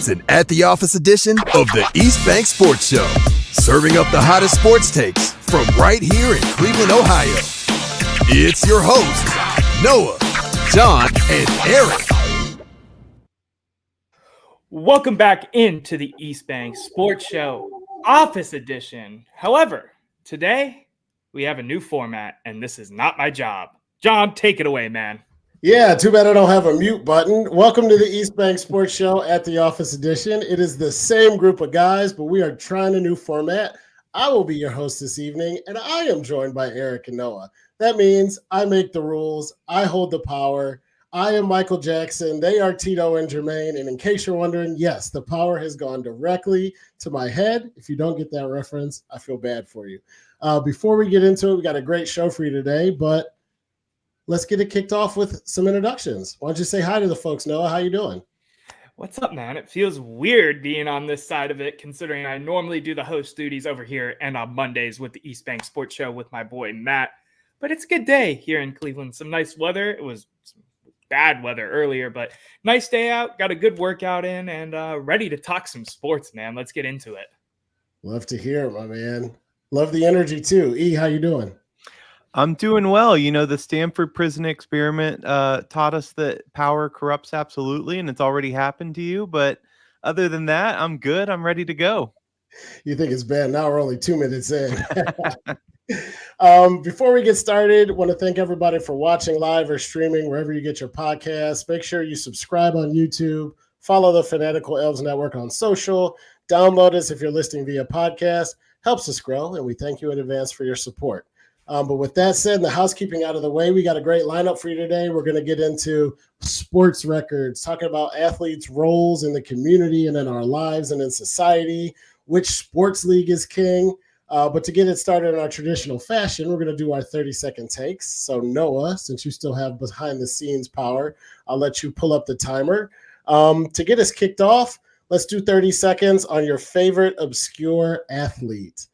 It's an At the Office edition of the East Bank Sports Show, serving up the hottest sports takes from right here in Cleveland, Ohio. It's your hosts, Noah, John, and Erik. Welcome back into the East Bank Sports Show, Office Edition. However, today we have a new format, and this is not my job. John, take it away, man. Yeah, too bad I don't have a mute button. Welcome to the East Bank Sports Show at the Office Edition. It is the same group of guys, but we are trying a new format. I will be your host this evening, and I am joined by Erik and Noah. That means I make the rules. I hold the power. I am Michael Jackson. They are Tito and Jermaine. And in case you're wondering, yes, the power has gone directly to my head. If you don't get that reference, I feel bad for you. Before we get into it, we got a great show for you today, but let's get it kicked off with some introductions. Why don't you say hi to the folks, Noah? How you doing? What's up, man? It feels weird being on this side of it, considering I normally do the host duties over here and on Mondays with the East Bank Sports Show with my boy Matt. But it's a good day here in Cleveland. Some nice weather. It was some bad weather earlier, but nice day out. Got a good workout in and ready to talk some sports, man. Let's get into it. Love to hear it, my man. Love the energy too. E, how you doing? I'm doing well. You know, the Stanford prison experiment taught us that power corrupts absolutely, and it's already happened to you. But other than that, I'm good. I'm ready to go. You think it's bad? Now we're only 2 minutes in. Before we get started, I want to thank everybody for watching live or streaming wherever you get your podcasts. Make sure you subscribe on YouTube, follow the Fanatical Elves Network on social, download us if you're listening via podcast. Helps us grow, and we thank you in advance for your support. But with that said, the housekeeping out of the way, we got a great lineup for you today. We're going to get into sports records, talking about athletes' roles in the community and in our lives and in society, which sports league is king. But to get it started in our traditional fashion, we're going to do our 30-second takes. So Noah, since you still have behind-the-scenes power, I'll let you pull up the timer. To get us kicked off, let's do 30 seconds on your favorite obscure athlete.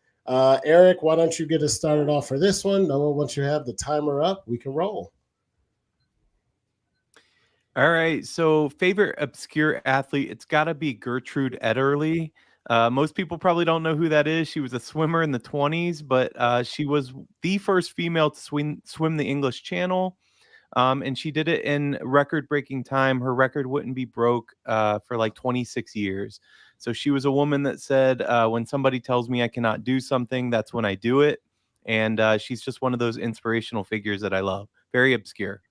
Erik, why don't you get us started off for this one? Noah, once you have the timer up, we can roll. All right. So favorite obscure athlete, it's got to be Gertrude Ederle. Most people probably don't know who that is. She was a swimmer in the 20s, but she was the first female to swim the English Channel. And she did it in record-breaking time. Her record wouldn't be broke for like 26 years. So she was a woman that said, when somebody tells me I cannot do something, that's when I do it. And she's just one of those inspirational figures that I love. Very obscure.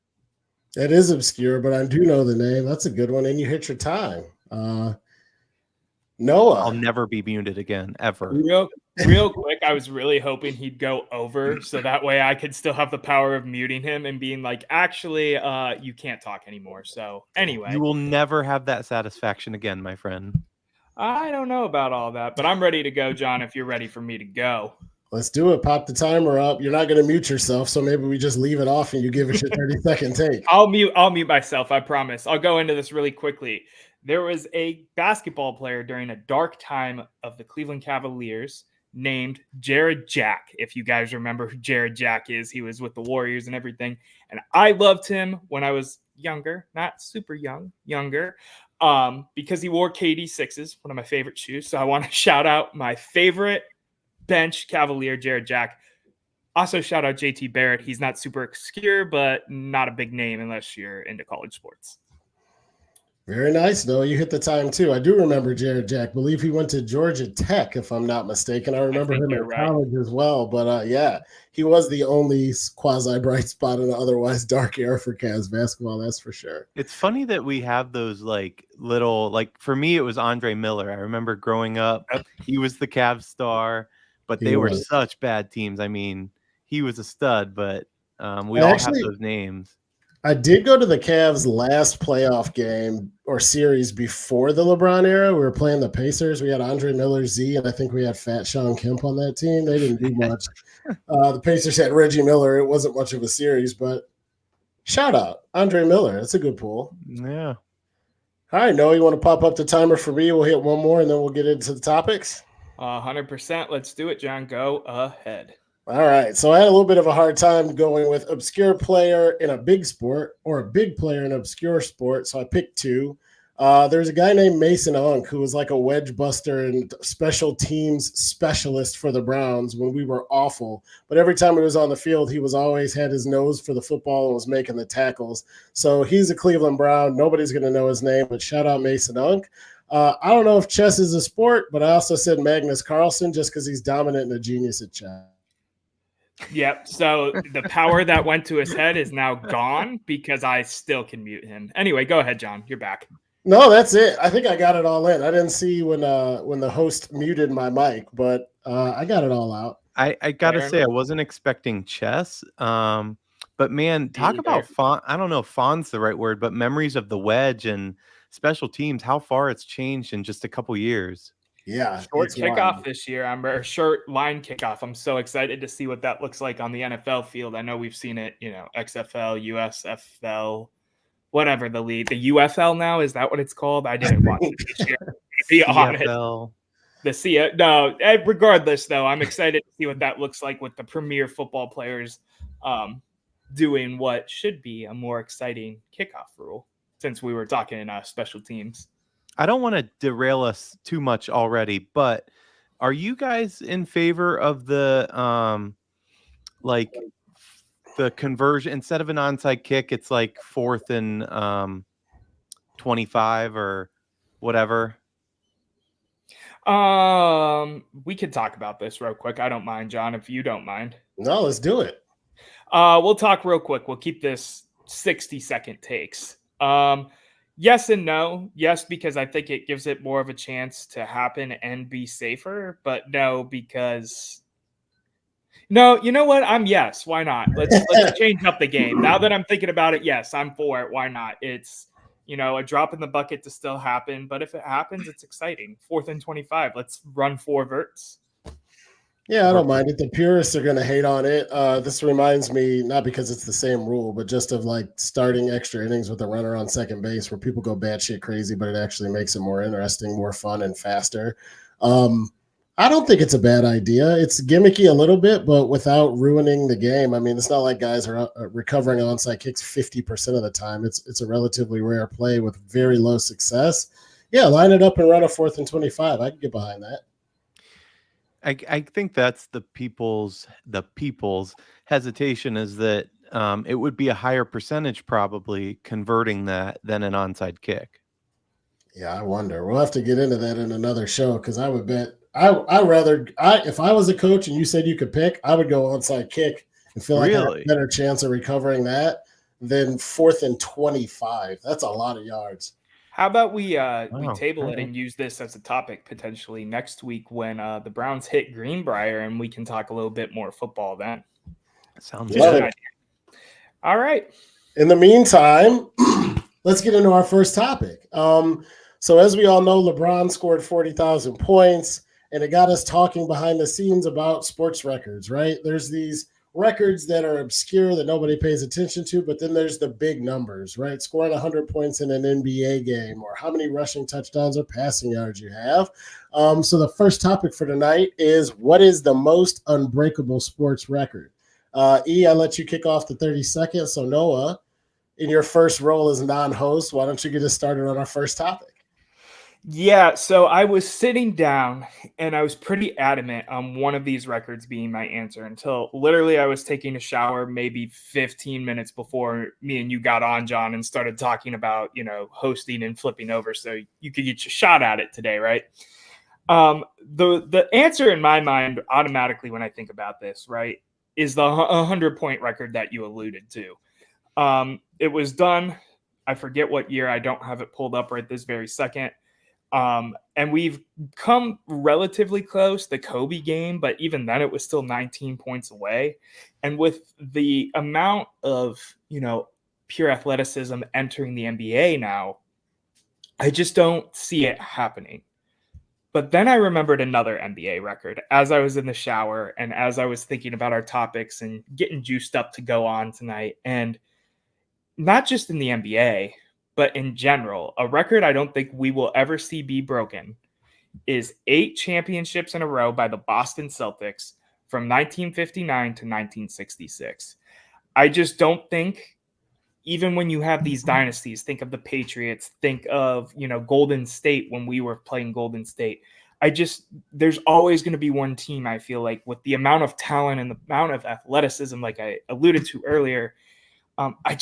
It is obscure, but I do know the name. That's a good one. And you hit your time. Noah. I'll never be muted again, ever. Real quick, I was really hoping he'd go over so that way I could still have the power of muting him and being like, actually, you can't talk anymore. So anyway. You will never have that satisfaction again, my friend. I don't know about all that, but I'm ready to go, John, if you're ready for me to go. Let's do it. Pop the timer up. You're not going to mute yourself, so maybe we just leave it off and you give us your 30-second take. I'll mute myself, I promise. I'll go into this really quickly. There was a basketball player during a dark time of the Cleveland Cavaliers named Jared Jack. If you guys remember who Jared Jack is, he was with the Warriors and everything. And I loved him when I was younger, not super young, younger, because he wore KD6s, one of my favorite shoes. So I want to shout out my favorite bench Cavalier, Jared Jack. Also shout out JT Barrett. He's not super obscure, but not a big name unless you're into college sports. Very nice, Noah. You hit the time, too. I do remember Jared Jack. I believe he went to Georgia Tech, if I'm not mistaken. I remember him in college as well. But, yeah, he was the only quasi-bright spot in an otherwise dark era for Cavs basketball, that's for sure. It's funny that we have those, like, little – like, for me, it was Andre Miller. I remember growing up, he was the Cavs star, but they were such bad teams. I mean, he was a stud, but we all have those names. I did go to the Cavs' last playoff game or series before the LeBron era. We were playing the Pacers. We had Andre Miller, Z, and I think we had Fat Sean Kemp on that team. They didn't do much. The Pacers had Reggie Miller. It wasn't much of a series, but shout out Andre Miller. That's a good pull. Yeah. All right, Noah, you want to pop up the timer for me? We'll hit one more, and then we'll get into the topics. 100%. Let's do it, John. Go ahead. All right, so I had a little bit of a hard time going with obscure player in a big sport or a big player in an obscure sport, so I picked two. There's a guy named Mason Unk who was like a wedge buster and special teams specialist for the Browns when we were awful. But every time he was on the field, he was always had his nose for the football and was making the tackles. So he's a Cleveland Brown. Nobody's going to know his name, but shout out Mason Unk. I don't know if chess is a sport, but I also said Magnus Carlsen just because he's dominant and a genius at chess. Yep. So the power that went to his head is now gone because I still can mute him. Anyway, go ahead, John. You're back. No, that's it. I think I got it all in. I didn't see when the host muted my mic, but I got it all out. I gotta say, I wasn't expecting chess. But man, talk about fun. I don't know if fun's the right word, but memories of the wedge and special teams, how far it's changed in just a couple years. Yeah. Short kickoff this year. Or short line kickoff. I'm so excited to see what that looks like on the NFL field. I know we've seen it, XFL, USFL, whatever the league. The UFL now, is that what it's called? I didn't watch it this year, to be honest. Regardless, though, I'm excited to see what that looks like with the premier football players doing what should be a more exciting kickoff rule, since we were talking special teams. I don't want to derail us too much already, but are you guys in favor of the the conversion instead of an onside kick? It's like 4th and 25 or whatever. We could talk about this real quick. I don't mind, John, if you don't mind. No, let's do it. We'll talk real quick. We'll keep this 60-second takes. Yes and no. Yes, because I think it gives it more of a chance to happen and be safer. But no, because no, you know what? I'm yes. Why not? Let's change up the game. Now that I'm thinking about it, yes, I'm for it. Why not? It's a drop in the bucket to still happen. But if it happens, it's exciting. 4th and 25. Let's run 4 verts. Yeah, I don't mind it. The purists are going to hate on it. This reminds me, not because it's the same rule, but just of like starting extra innings with a runner on second base where people go batshit crazy, but it actually makes it more interesting, more fun, and faster. I don't think it's a bad idea. It's gimmicky a little bit, but without ruining the game. I mean, it's not like guys are recovering onside kicks 50% of the time. It's a relatively rare play with very low success. Yeah, line it up and run a 4th and 25. I can get behind that. I think that's the people's hesitation is that it would be a higher percentage probably converting that than an onside kick. Yeah, I wonder. We'll have to get into that in another show because I would bet if I was a coach and you said you could pick, I would go onside kick and feel like I have a better chance of recovering that than 4th and 25. That's a lot of yards. How about we table it and use this as a topic potentially next week when the Browns hit Greenbrier, and we can talk a little bit more football then. Sounds good. All right. In the meantime, let's get into our first topic. So as we all know, LeBron scored 40,000 points, and it got us talking behind the scenes about sports records, right? There's these records that are obscure that nobody pays attention to, but then there's the big numbers, right? Scoring 100 points in an NBA game, or how many rushing touchdowns or passing yards you have. So the first topic for tonight is, what is the most unbreakable sports record? I let you kick off the 30 seconds. So Noah, in your first role as non-host, why don't you get us started on our first topic? Yeah, so I was sitting down and I was pretty adamant on one of these records being my answer until literally I was taking a shower maybe 15 minutes before me and you got on, John, and started talking about, hosting and flipping over so you could get your shot at it today, right? The answer in my mind automatically when I think about this, right, is the 100-point record that you alluded to. It was done, I forget what year, I don't have it pulled up right this very second. And we've come relatively close, the Kobe game, but even then it was still 19 points away. And with the amount of, pure athleticism entering the NBA now, I just don't see it happening. But then I remembered another NBA record as I was in the shower and as I was thinking about our topics and getting juiced up to go on tonight. And not just in the NBA, but in general, a record I don't think we will ever see be broken is 8 championships in a row by the Boston Celtics from 1959 to 1966. I just don't think even when you have these dynasties, think of the Patriots, think of, Golden State when we were playing Golden State. There's always going to be one team, I feel like, with the amount of talent and the amount of athleticism, like I alluded to earlier. I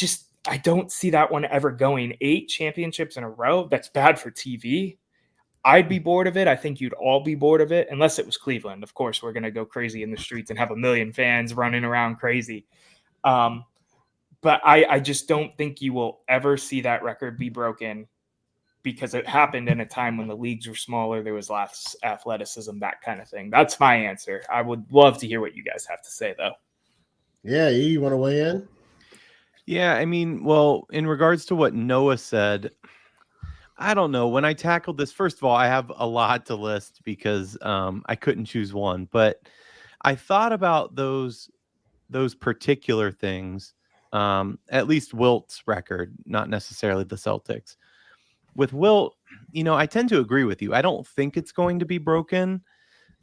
don't see that one ever going 8 championships in a row. That's bad for TV. I'd be bored of it. I think you'd all be bored of it, unless it was Cleveland. Of course, we're going to go crazy in the streets and have 1 million fans running around crazy. But I just don't think you will ever see that record be broken, because it happened in a time when the leagues were smaller, there was less athleticism, that kind of thing. That's my answer. I would love to hear what you guys have to say, though. Yeah, you want to weigh in? Yeah, I mean, well, in regards to what Noah said, I don't know. When I tackled this, first of all, I have a lot to list because I couldn't choose one. But I thought about those particular things, at least Wilt's record, not necessarily the Celtics. With Wilt, I tend to agree with you. I don't think it's going to be broken.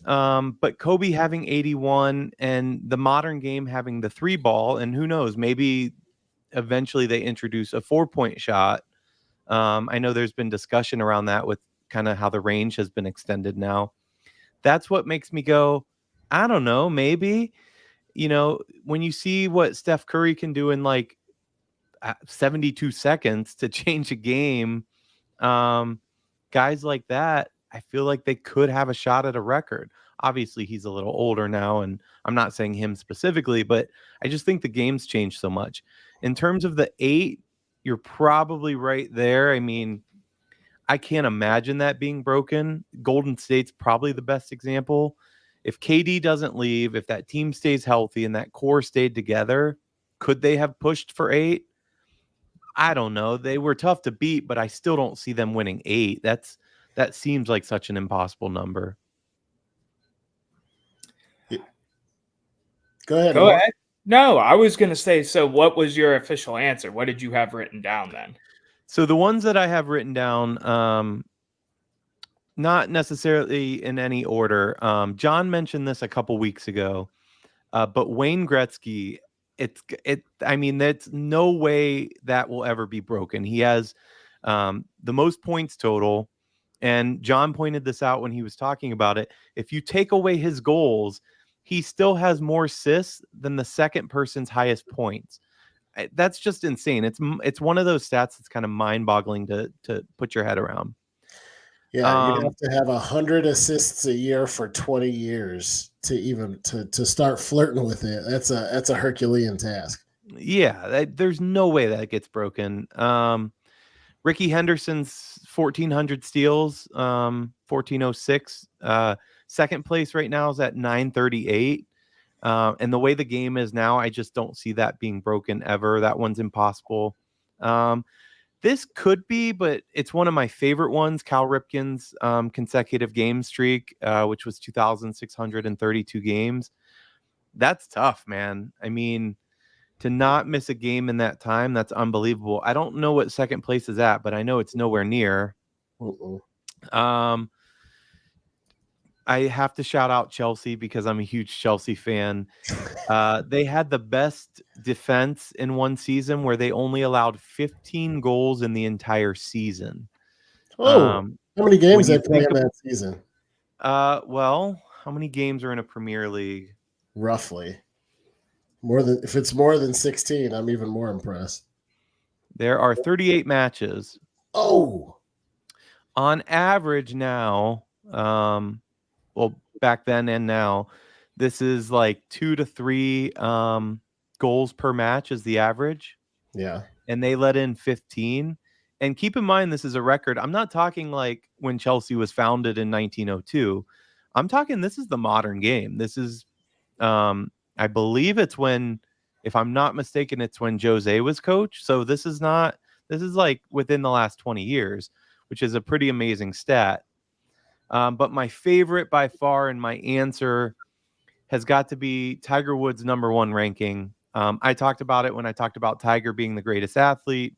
But Kobe having 81 and the modern game having the 3 ball, and who knows, maybe eventually they introduce a 4-point shot. I know there's been discussion around that with kind of how the range has been extended now. That's what makes me go, I don't know, maybe, when you see what Steph Curry can do in like 72 seconds to change a game, guys like that, I feel like they could have a shot at a record. Obviously, he's a little older now, and I'm not saying him specifically, but I just think the game's changed so much. In terms of the 8, you're probably right there. I mean, I can't imagine that being broken. Golden State's probably the best example. If KD doesn't leave, if that team stays healthy and that core stayed together, could they have pushed for 8? I don't know. They were tough to beat, but I still don't see them winning 8. That seems like such an impossible number. Go ahead. Go ahead. No, I was going to say, so what was your official answer? What did you have written down then? So the ones that I have written down, not necessarily in any order. John mentioned this a couple weeks ago, but Wayne Gretzky, I mean, that's no way that will ever be broken. He has the most points total, and John pointed this out when he was talking about it. If you take away his goals, he still has more assists than the second person's highest points. That's just insane. It's one of those stats that's kind of mind-boggling to put your head around. Yeah, you'd have to have 100 assists a year for 20 years to even to start flirting with it. That's a Herculean task. Yeah, there's no way that gets broken. Ricky Henderson's 1,400 steals, 1,406. Second place right now is at 938. And the way the game is now, I just don't see that being broken ever. That one's impossible. This could be, but it's one of my favorite ones, Cal Ripken's consecutive game streak, which was 2,632 games. That's tough, man. I mean, to not miss a game in that time, that's unbelievable. I don't know what second place is at, but I know it's nowhere near. I have to shout out Chelsea because I'm a huge Chelsea fan. They had the best defense in one season where they only allowed 15 goals in the entire season. How many games they play in that season? Well, how many games are in a Premier League? Roughly. If it's more than 16, I'm even more impressed. There are 38 matches. Oh. On average now, well, back then and now, this is like 2 to 3 goals per match is the average. Yeah. And they let in 15. And keep in mind, this is a record. I'm not talking like when Chelsea was founded in 1902. I'm talking, this is the modern game. This is, I believe it's when, if I'm not mistaken, it's when Jose was coach. So this is like within the last 20 years, which is a pretty amazing stat. But my favorite by far and my answer has got to be Tiger Woods' #1 ranking. I talked about it when I talked about Tiger being the greatest athlete,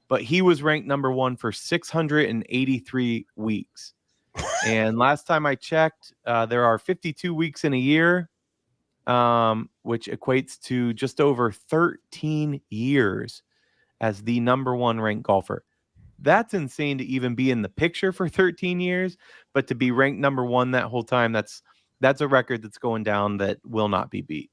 but he was ranked #1 for 683 weeks. And last time I checked, there are 52 weeks in a year, which equates to just over 13 years. as the #1 ranked golfer. That's insane to even be in the picture for 13 years, but to be ranked #1 that whole time, that's a record that's going down that will not be beat.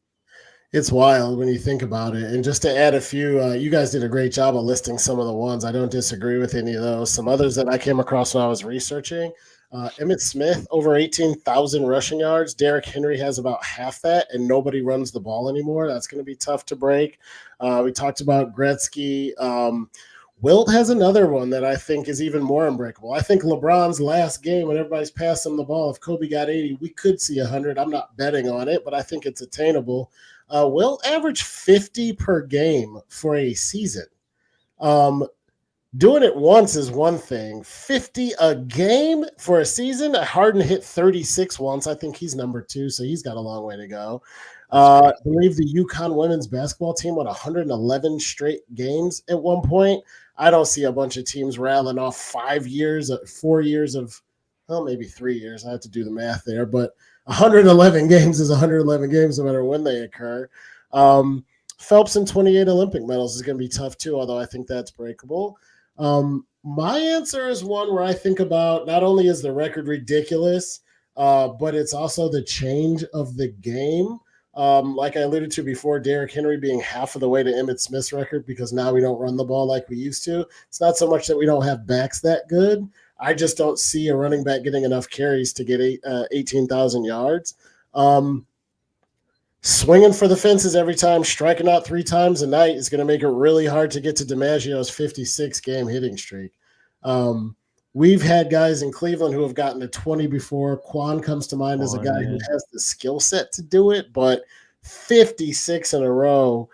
It's wild when you think about it. And just to add a few, you guys did a great job of listing some of the ones. I don't disagree with any of those. Some others that I came across when I was researching. Emmitt Smith, over 18,000 rushing yards. Derrick Henry has about half that, and nobody runs the ball anymore. That's going to be tough to break. We talked about Gretzky. Wilt has another one that I think is even more unbreakable. I think LeBron's last game when everybody's passing the ball, if Kobe got 80, we could see 100. I'm not betting on it, but I think it's attainable. Wilt averaged 50 per game for a season. Doing it once is one thing. 50 a game for a season. Harden hit 36 once. I think he's #2, so he's got a long way to go. I believe the UConn women's basketball team won 111 straight games at one point. I don't see a bunch of teams rattling off 4 years of, well, maybe 3 years. I have to do the math there, but 111 games is 111 games no matter when they occur. Phelps and 28 Olympic medals is going to be tough too, although I think that's breakable. My answer is one where I think about not only is the record ridiculous, but it's also the change of the game. Like I alluded to before, Derrick Henry being half of the way to Emmitt Smith's record because now we don't run the ball like we used to. It's not so much that we don't have backs that good. I just don't see a running back getting enough carries to get 18,000 yards. Swinging for the fences every time, striking out 3 times a night is going to make it really hard to get to DiMaggio's 56-game hitting streak. We've had guys in Cleveland who have gotten to 20 before. Quan comes to mind as a guy who has the skill set to do it, but 56 in a row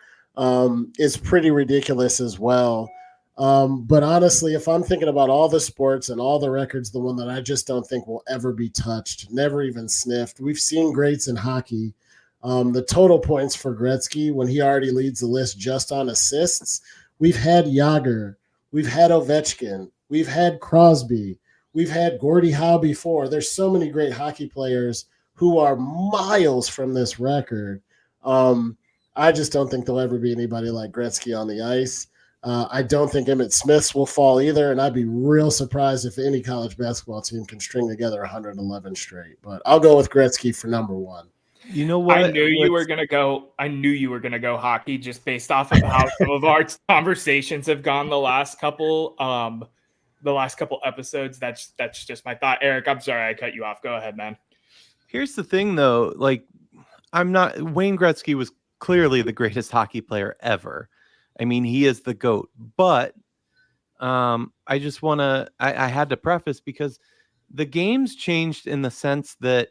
is pretty ridiculous as well. But honestly, if I'm thinking about all the sports and all the records, the one that I just don't think will ever be touched, never even sniffed. We've seen greats in hockey. The total points for Gretzky when he already leads the list just on assists. We've had Jagr. We've had Ovechkin. We've had Crosby. We've had Gordie Howe before. There's so many great hockey players who are miles from this record. I just don't think there'll ever be anybody like Gretzky on the ice. I don't think Emmitt Smith's will fall either, and I'd be real surprised if any college basketball team can string together 111 straight. But I'll go with Gretzky for #1. You know what? I knew you were gonna go hockey just based off of how some of our conversations have gone the last couple episodes. That's just my thought. Erik, I'm sorry I cut you off. Go ahead, man. Here's the thing, though. Like, Wayne Gretzky was clearly the greatest hockey player ever. I mean, he is the GOAT. But I had to preface because the game's changed in the sense that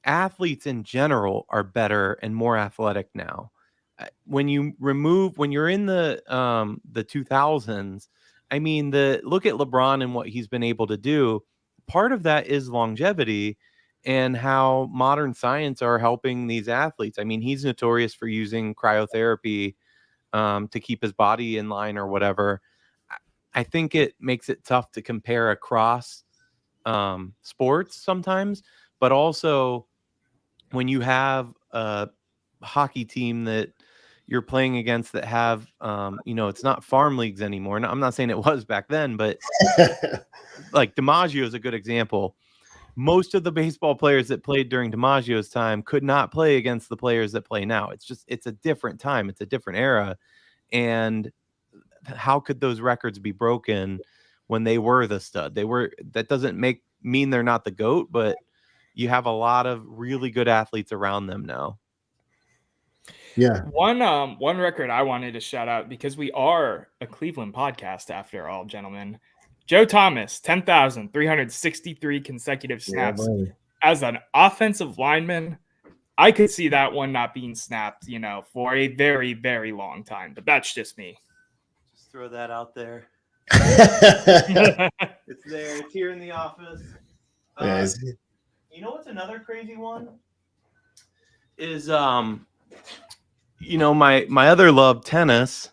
athletes in general are better and more athletic now. When you're in the 2000s, I mean, look at LeBron and what he's been able to do. Part of that is longevity and how modern science are helping these athletes. I mean, he's notorious for using cryotherapy to keep his body in line or whatever. I think it makes it tough to compare across sports sometimes, but also when you have a hockey team that you're playing against that have, it's not farm leagues anymore. And I'm not saying it was back then, but like DiMaggio is a good example. Most of the baseball players that played during DiMaggio's time could not play against the players that play now. It's a different time. It's a different era. And how could those records be broken when they were the stud? That doesn't mean they're not the GOAT, but you have a lot of really good athletes around them now. Yeah. One record I wanted to shout out because we are a Cleveland podcast after all, gentlemen. Joe Thomas, 10,363 consecutive snaps as an offensive lineman. I could see that one not being snapped, for a very, very long time, but that's just me. Just throw that out there. It's there. It's here in the office. You know what's another crazy one? Is my other love, tennis.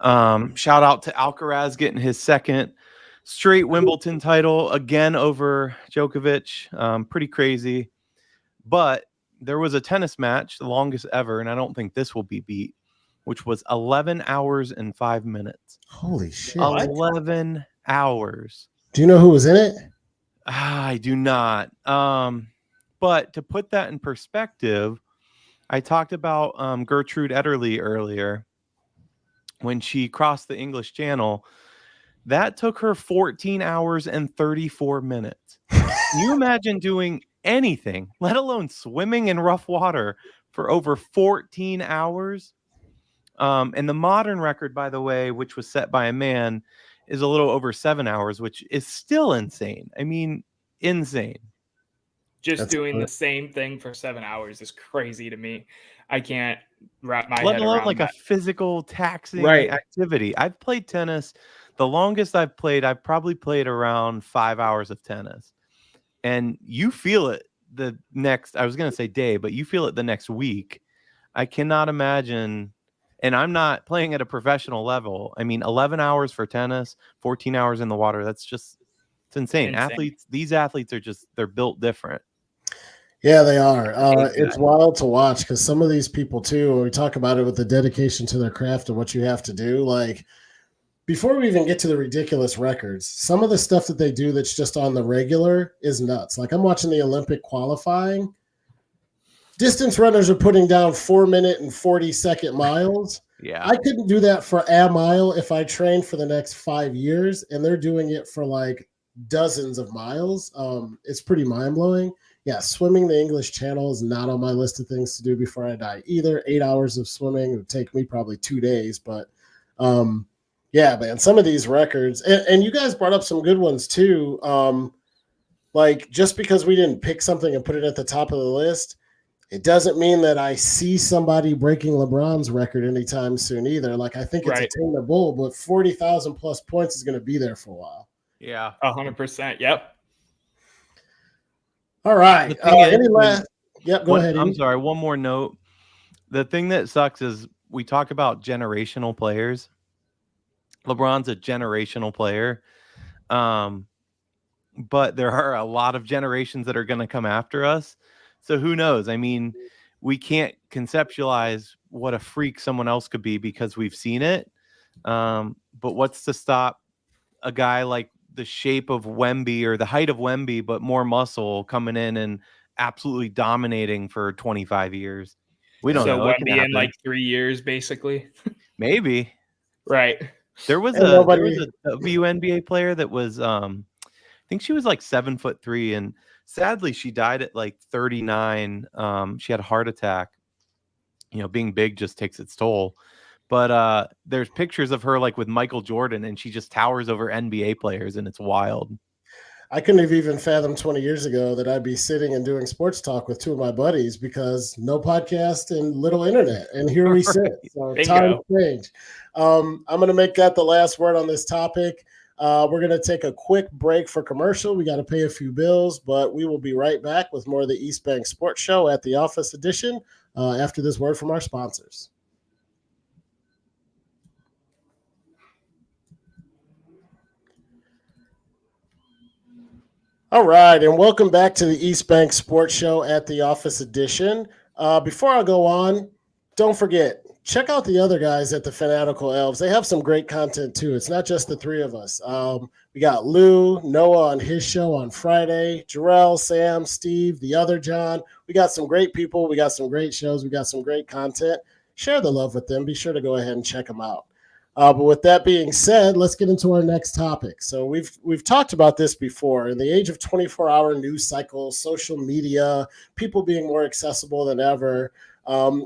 Shout out to Alcaraz getting his second straight Wimbledon title again over Djokovic. Pretty crazy. But there was a tennis match, the longest ever, and I don't think this will be beat. which was 11 hours and 5 minutes. Holy shit. 11 hours. Do you know who was in it? I do not. But to put that in perspective, I talked about Gertrude Ederle earlier. When she crossed the English Channel, that took her 14 hours and 34 minutes. Can you imagine doing anything, let alone swimming in rough water, for over 14 hours? And the modern record, by the way, which was set by a man, is a little over 7 hours, which is still insane. I mean, insane. Just doing the same thing for 7 hours is crazy to me. I can't wrap my Let head alone around like that. a physical taxing Right. activity. I've played tennis. The longest I've probably played around 5 hours of tennis. And you feel it the next, I was going to say day, but you feel it the next week. I cannot imagine. And I'm not playing at a professional level. I mean, 11 hours for tennis, 14 hours in the water. It's insane. These athletes are they're built different. Yeah, they are. It's wild to watch because some of these people too, when we talk about it with the dedication to their craft and what you have to do, like before we even get to the ridiculous records, some of the stuff that they do that's just on the regular is nuts. Like I'm watching the Olympic qualifying. Distance runners are putting down 4-minute and 40-second miles. Yeah. I couldn't do that for a mile if I trained for the next 5 years, and they're doing it for like dozens of miles. It's pretty mind-blowing. Yeah, swimming the English Channel is not on my list of things to do before I die either. 8 hours of swimming would take me probably 2 days. But yeah, man, some of these records, and you guys brought up some good ones too. Like just because we didn't pick something and put it at the top of the list, it doesn't mean that I see somebody breaking LeBron's record anytime soon either. Like I think it's attainable, but 40,000 plus points is going to be there for a while. Yeah, 100%. Yep. All right. Yep. Go ahead. I'm sorry. One more note. The thing that sucks is we talk about generational players. LeBron's a generational player. But there are a lot of generations that are going to come after us. So who knows? I mean, we can't conceptualize what a freak someone else could be because we've seen it. But what's to stop a guy like the shape of Wemby or the height of Wemby, but more muscle coming in and absolutely dominating for 25 years? We don't know. So Wemby in like 3 years, basically. Maybe. Right. There was a WNBA player that was, I think she was like 7'3", and sadly she died at like 39. She had a heart attack. You know, being big just takes its toll. But there's pictures of her like with Michael Jordan, and she just towers over NBA players, and it's wild. I couldn't have even fathomed 20 years ago that I'd be sitting and doing sports talk with two of my buddies because no podcast and little internet. And here we sit. So time change. I'm going to make that the last word on this topic. We're going to take a quick break for commercial. We got to pay a few bills, but we will be right back with more of the East Bank Sports Show at the Office Edition after this word from our sponsors. All right, and welcome back to the East Bank Sports Show at the Office Edition. Before I go on, don't forget, check out the other guys at the Fanatical Elves. They have some great content, too. It's not just the three of us. We got Lou, Noah on his show on Friday, Jarrell, Sam, Steve, the other John. We got some great people. We got some great shows. We got some great content. Share the love with them. Be sure to go ahead and check them out. But with that being said, let's get into our next topic. So we've talked about this before. In the age of 24-hour news cycles, social media, people being more accessible than ever.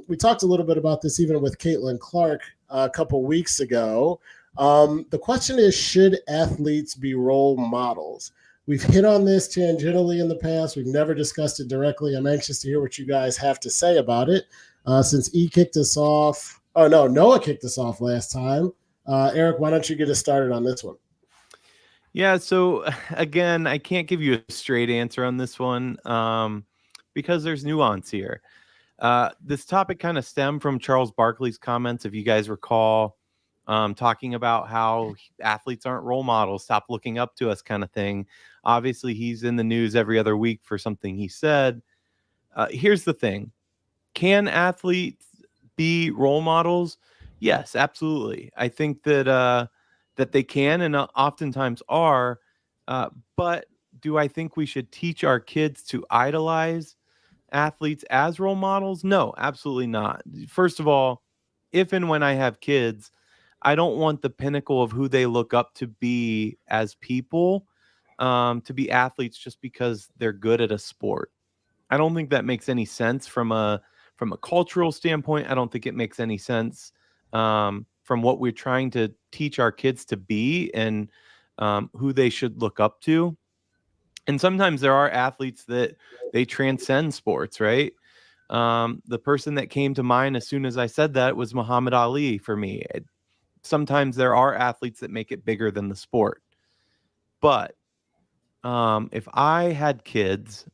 We talked a little bit about this even with Caitlin Clark a couple weeks ago. The question is, should athletes be role models? We've hit on this tangentially in the past. We've never discussed it directly. I'm anxious to hear what you guys have to say about it. Since kicked us off. Oh, no, Noah kicked us off last time. Erik, why don't you get us started on this one? Yeah, so again, I can't give you a straight answer on this one because there's nuance here. This topic kind of stemmed from Charles Barkley's comments, if you guys recall, talking about how athletes aren't role models, stop looking up to us kind of thing. Obviously, he's in the news every other week for something he said. Here's the thing. Can athletes be role models? Yes, absolutely. I think that that they can and oftentimes are, but do I think we should teach our kids to idolize athletes as role models? No, absolutely not. First of all, if and when I have kids, I don't want the pinnacle of who they look up to be as people, to be athletes just because they're good at a sport. I don't think that makes any sense from a cultural standpoint. I don't think it makes any sense from what we're trying to teach our kids to be and who they should look up to. And sometimes there are athletes that they transcend sports, right? The person that came to mind as soon as I said that was Muhammad Ali for me. Sometimes there are athletes that make it bigger than the sport. But if I had kids,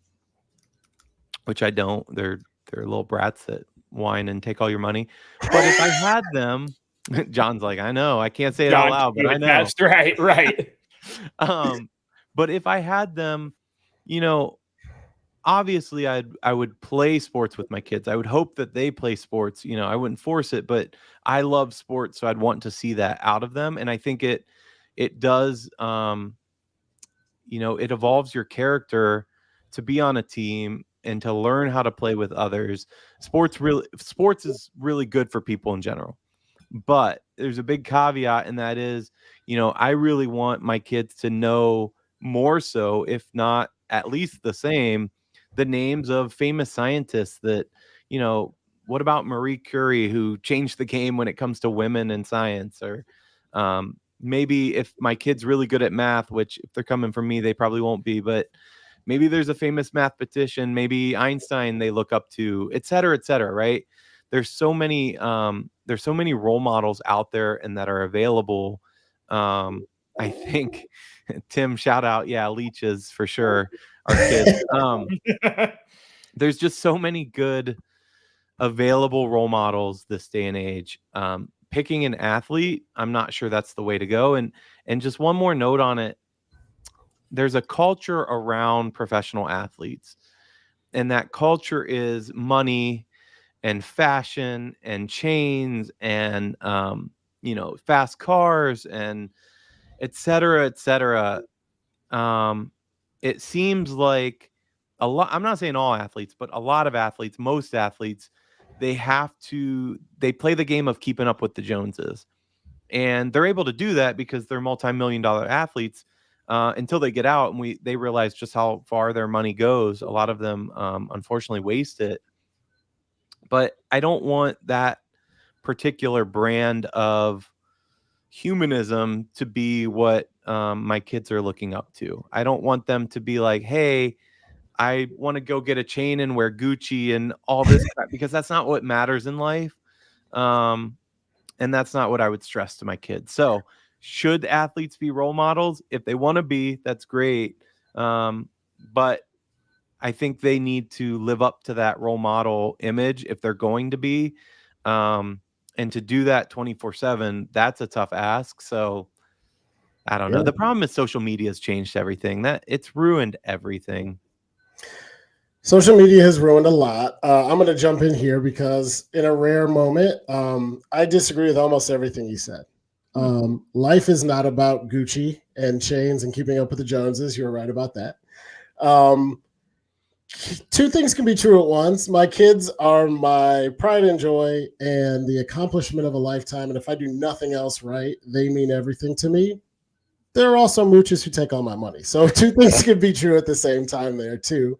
which I don't, they're little brats that whine and take all your money. But if I had them, John's like, I know, I can't say it out John, loud, but I know. that's right, right. But if I had them, you know, obviously I would play sports with my kids. I would hope that they play sports. You know, I wouldn't force it, but I love sports, so I'd want to see that out of them. And I think it does you know, it evolves your character to be on a team and to learn how to play with others. Sports is really good for people in general. But there's a big caveat, and that is, you know, I really want my kids to know more so, if not at least the same, the names of famous scientists that, you know, what about Marie Curie, who changed the game when it comes to women in science? Or maybe if my kid's really good at math, which if they're coming from me, they probably won't be, but maybe there's a famous mathematician, maybe Einstein they look up to, et cetera, right? There's so many role models out there and that are available. I think Tim, shout out, yeah, leeches for sure, our kids. There's just so many good available role models this day and age. Picking an athlete, I'm not sure that's the way to go. And just one more note on it. There's a culture around professional athletes, and that culture is money and fashion and chains and you know, fast cars and et cetera, et cetera. It seems like a lot, I'm not saying all athletes, but a lot of athletes, most athletes, they play the game of keeping up with the Joneses. And they're able to do that because they're multi-million-dollar athletes until they get out and they realize just how far their money goes. A lot of them, unfortunately, waste it. But I don't want that particular brand of humanism to be what my kids are looking up to. I don't want them to be like, hey, I want to go get a chain and wear Gucci and all this crap, because that's not what matters in life. And that's not what I would stress to my kids. So should athletes be role models? If they want to be, that's great. But I think they need to live up to that role model image if they're going to be. And to do that 24/7, that's a tough ask. So I don't know. The problem is social media has changed everything. That it's ruined everything. Social media has ruined a lot. I'm going to jump in here because in a rare moment, I disagree with almost everything you said. Life is not about Gucci and chains and keeping up with the Joneses. You're right about that. Two things can be true at once. My kids are my pride and joy and the accomplishment of a lifetime. And if I do nothing else right, they mean everything to me. There are also mooches who take all my money. So two things can be true at the same time there too.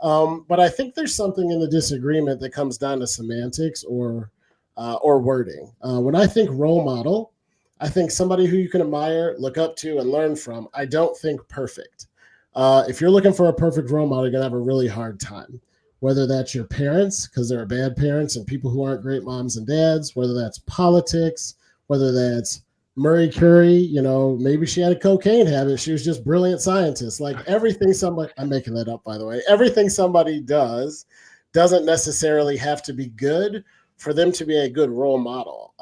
But I think there's something in the disagreement that comes down to semantics or wording. When I think role model, I think somebody who you can admire, look up to, and learn from. I don't think perfect. If you're looking for a perfect role model, you're going to have a really hard time. Whether that's your parents, because there are bad parents and people who aren't great moms and dads, whether that's politics, whether that's Marie Curie, you know, maybe she had a cocaine habit. She was just brilliant scientist. Like everything somebody, I'm making that up, by the way, everything somebody does doesn't necessarily have to be good for them to be a good role model.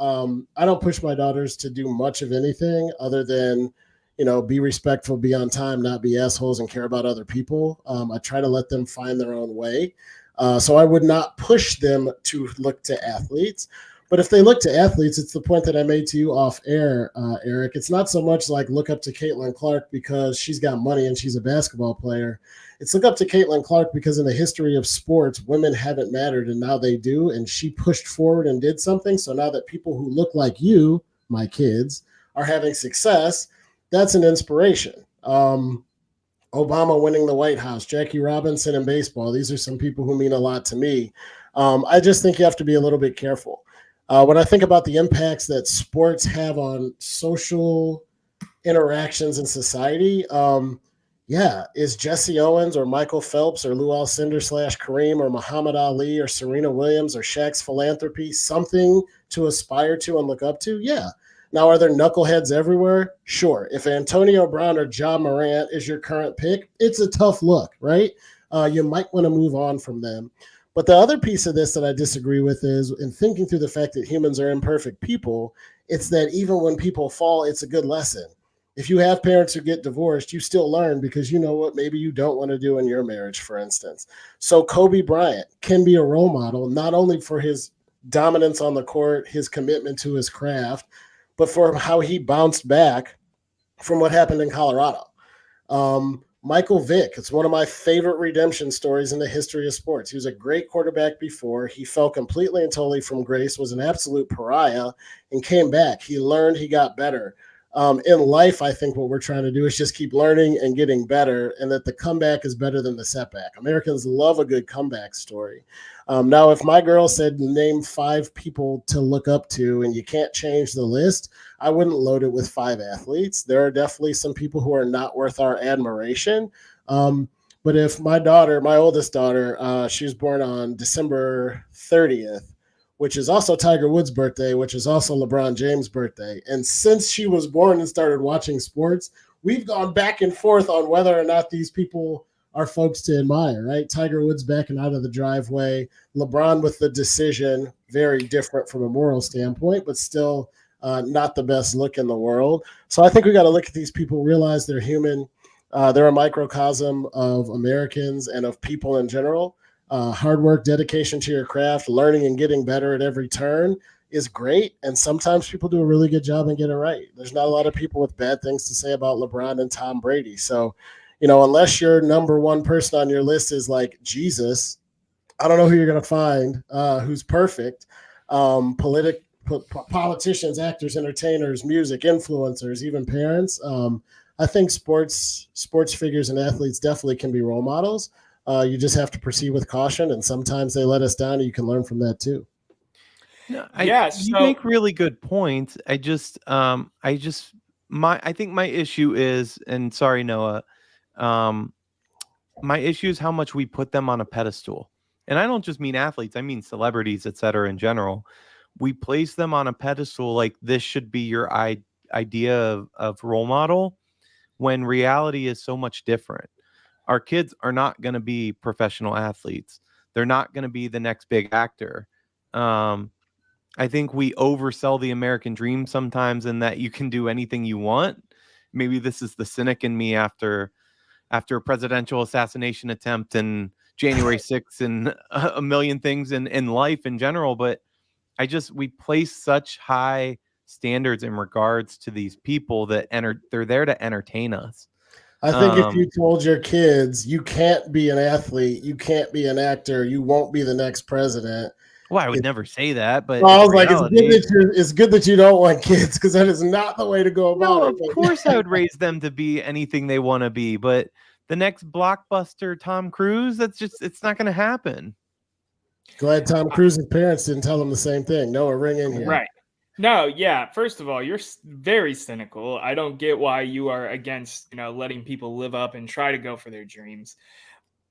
I don't push my daughters to do much of anything other than, you know, be respectful, be on time, not be assholes, and care about other people. I try to let them find their own way. So I would not push them to look to athletes. But if they look to athletes, it's the point that I made to you off air, Erik. It's not so much like look up to Caitlin Clark because she's got money and she's a basketball player. It's look up to Caitlin Clark because in the history of sports, women haven't mattered and now they do. And she pushed forward and did something. So now that people who look like you, my kids, are having success, that's an inspiration. Obama winning the White House, Jackie Robinson in baseball. These are some people who mean a lot to me. I just think you have to be a little bit careful. When I think about the impacts that sports have on social interactions in society, is Jesse Owens or Michael Phelps or Lou Alcindor / Kareem or Muhammad Ali or Serena Williams or Shaq's philanthropy something to aspire to and look up to? Yeah. Now, are there knuckleheads everywhere? Sure. If Antonio Brown or Ja Morant is your current pick, it's a tough look, right? You might want to move on from them. But the other piece of this that I disagree with is in thinking through the fact that humans are imperfect people, it's that even when people fall, it's a good lesson. If you have parents who get divorced, you still learn because you know what maybe you don't want to do in your marriage, for instance. So Kobe Bryant can be a role model, not only for his dominance on the court, his commitment to his craft, but for how he bounced back from what happened in Colorado. Michael Vick, it's one of my favorite redemption stories in the history of sports. He was a great quarterback before. He fell completely and totally from grace, was an absolute pariah, and came back. He learned, he got better. In life, I think what we're trying to do is just keep learning and getting better, and that the comeback is better than the setback. Americans love a good comeback story. Now, if my girl said name 5 people to look up to and you can't change the list, I wouldn't load it with 5 athletes. There are definitely some people who are not worth our admiration. But if my oldest daughter, she was born on December 30th, which is also Tiger Woods' birthday, which is also LeBron James' birthday. And since she was born and started watching sports, we've gone back and forth on whether or not these people are folks to admire, right? Tiger Woods backing out of the driveway, LeBron with the decision, very different from a moral standpoint, but still not the best look in the world. So I think we got to look at these people, realize they're human. They're a microcosm of Americans and of people in general. Hard work, dedication to your craft, learning and getting better at every turn is great. And sometimes people do a really good job and get it right. There's not a lot of people with bad things to say about LeBron and Tom Brady. So, unless your number one person on your list is like Jesus, I don't know who you're going to find who's perfect. Politicians, actors, entertainers, music, influencers, even parents. I think sports figures and athletes definitely can be role models. You just have to proceed with caution, and sometimes they let us down, and you can learn from that too. No, you make really good points. I think my issue is, and sorry, Noah, my issue is how much we put them on a pedestal. And I don't just mean athletes, I mean celebrities, et cetera, in general. We place them on a pedestal like this should be your idea of role model, when reality is so much different. Our kids are not going to be professional athletes. They're not going to be the next big actor. I think we oversell the American dream sometimes, in that you can do anything you want. Maybe this is the cynic in me after a presidential assassination attempt and January 6th and a million things in life in general. But we place such high standards in regards to these people that they're there to entertain us. I think if you told your kids you can't be an athlete, you can't be an actor, you won't be the next president. Well, I would never say that, but I was like, it's good that you don't want kids, because that is not the way to go about it. Of course, I would raise them to be anything they want to be, but the next blockbuster Tom Cruise, it's not going to happen. Glad Tom Cruise's parents didn't tell him the same thing. Noah, ring in here. Right. No, yeah. First of all, you're very cynical. I don't get why you are against, letting people live up and try to go for their dreams.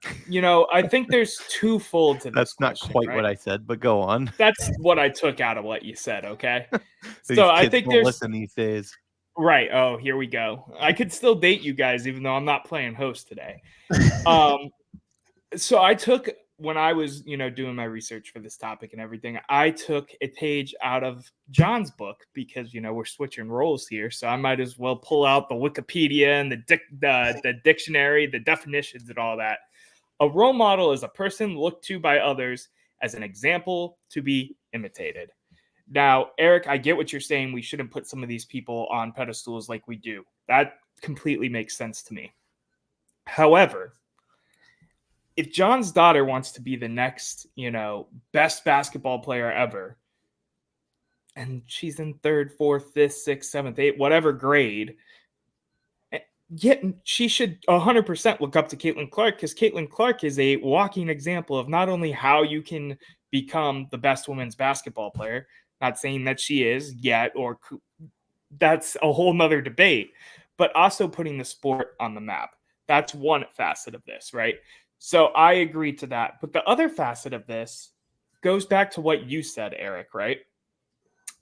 I think there's twofold to this. That's not question, quite right? what I said, but go on. That's what I took out of what you said. Okay. So I think there's listen these days. Right. Oh, here we go. I could still date you guys, even though I'm not playing host today. So I took, when I was, doing my research for this topic and everything, I took a page out of John's book because, we're switching roles here. So I might as well pull out the Wikipedia and the dictionary, the definitions and all that. A role model is a person looked to by others as an example to be imitated. Now, Erik, I get what you're saying. We shouldn't put some of these people on pedestals like we do. That completely makes sense to me. However, if John's daughter wants to be the next, best basketball player ever, and she's in 3rd, 4th, 5th, 6th, 7th, 8th, whatever grade, yet she should 100% look up to Caitlin Clark, because Caitlin Clark is a walking example of not only how you can become the best women's basketball player, not saying that she is yet, or that's a whole nother debate, but also putting the sport on the map. That's one facet of this, right? So I agree to that. But the other facet of this goes back to what you said, Erik, right?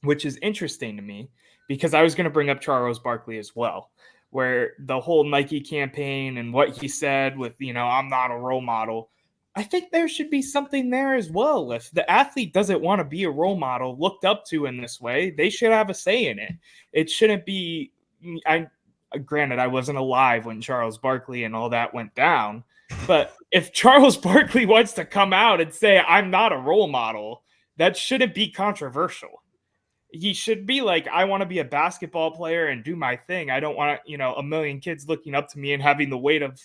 Which is interesting to me, because I was going to bring up Charles Barkley as well, where the whole Nike campaign and what he said with, I'm not a role model. I think there should be something there as well. If the athlete doesn't want to be a role model looked up to in this way, they should have a say in it. It shouldn't be, granted, I wasn't alive when Charles Barkley and all that went down, but if Charles Barkley wants to come out and say, I'm not a role model, that shouldn't be controversial. He should be like, I want to be a basketball player and do my thing. I don't want, a million kids looking up to me and having the weight of,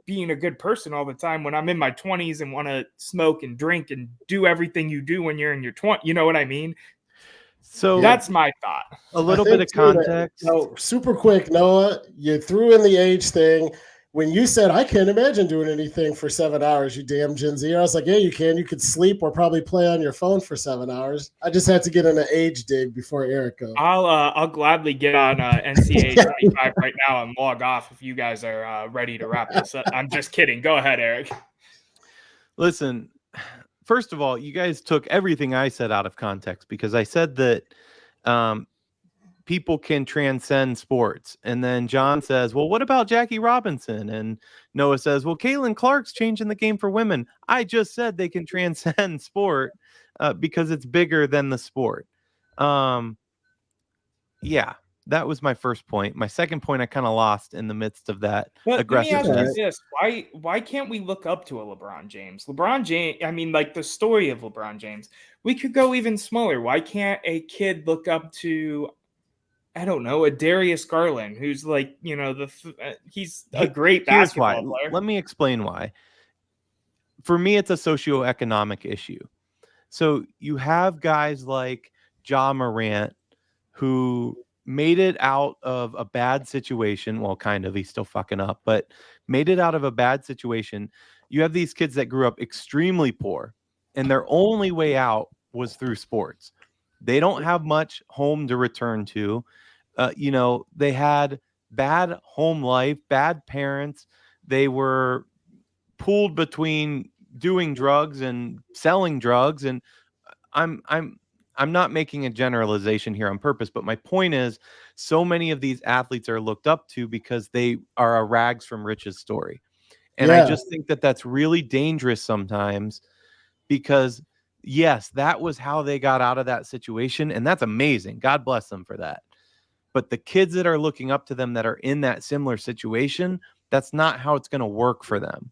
being a good person all the time when I'm in my 20s and want to smoke and drink and do everything you do when you're in your 20s. You know what I mean? So that's my thought. A little bit of context. Super quick, Noah, you threw in the age thing. When you said, I can't imagine doing anything for 7 hours, you damn Gen Z, I was like, yeah, you can. You could sleep or probably play on your phone for 7 hours. I just had to get in an age dig before Erik goes. I'll gladly get on NCAA 25 right now and log off if you guys are ready to wrap this up. I'm just kidding. Go ahead, Erik. Listen, first of all, you guys took everything I said out of context, because I said that people can transcend sports. And then John says, well, what about Jackie Robinson? And Noah says, well, Caitlin Clark's changing the game for women. I just said they can transcend sport because it's bigger than the sport. Yeah, that was my first point. My second point, I kind of lost in the midst of that aggressiveness. Let me ask you this. Why can't we look up to a LeBron James? LeBron James, like the story of LeBron James, we could go even smaller. Why can't a kid look up to, I don't know, a Darius Garland, who's like, he's a great basketball player. Let me explain why. For me, it's a socioeconomic issue. So you have guys like Ja Morant, who made it out of a bad situation. Well, kind of, he's still fucking up, but made it out of a bad situation. You have these kids that grew up extremely poor, and their only way out was through sports. They don't have much home to return to. They had bad home life, bad parents. They were pulled between doing drugs and selling drugs. And I'm not making a generalization here on purpose, but my point is, so many of these athletes are looked up to because they are a rags from riches story. And I just think that that's really dangerous sometimes, because yes, that was how they got out of that situation. And that's amazing. God bless them for that. But the kids that are looking up to them that are in that similar situation, that's not how it's going to work for them.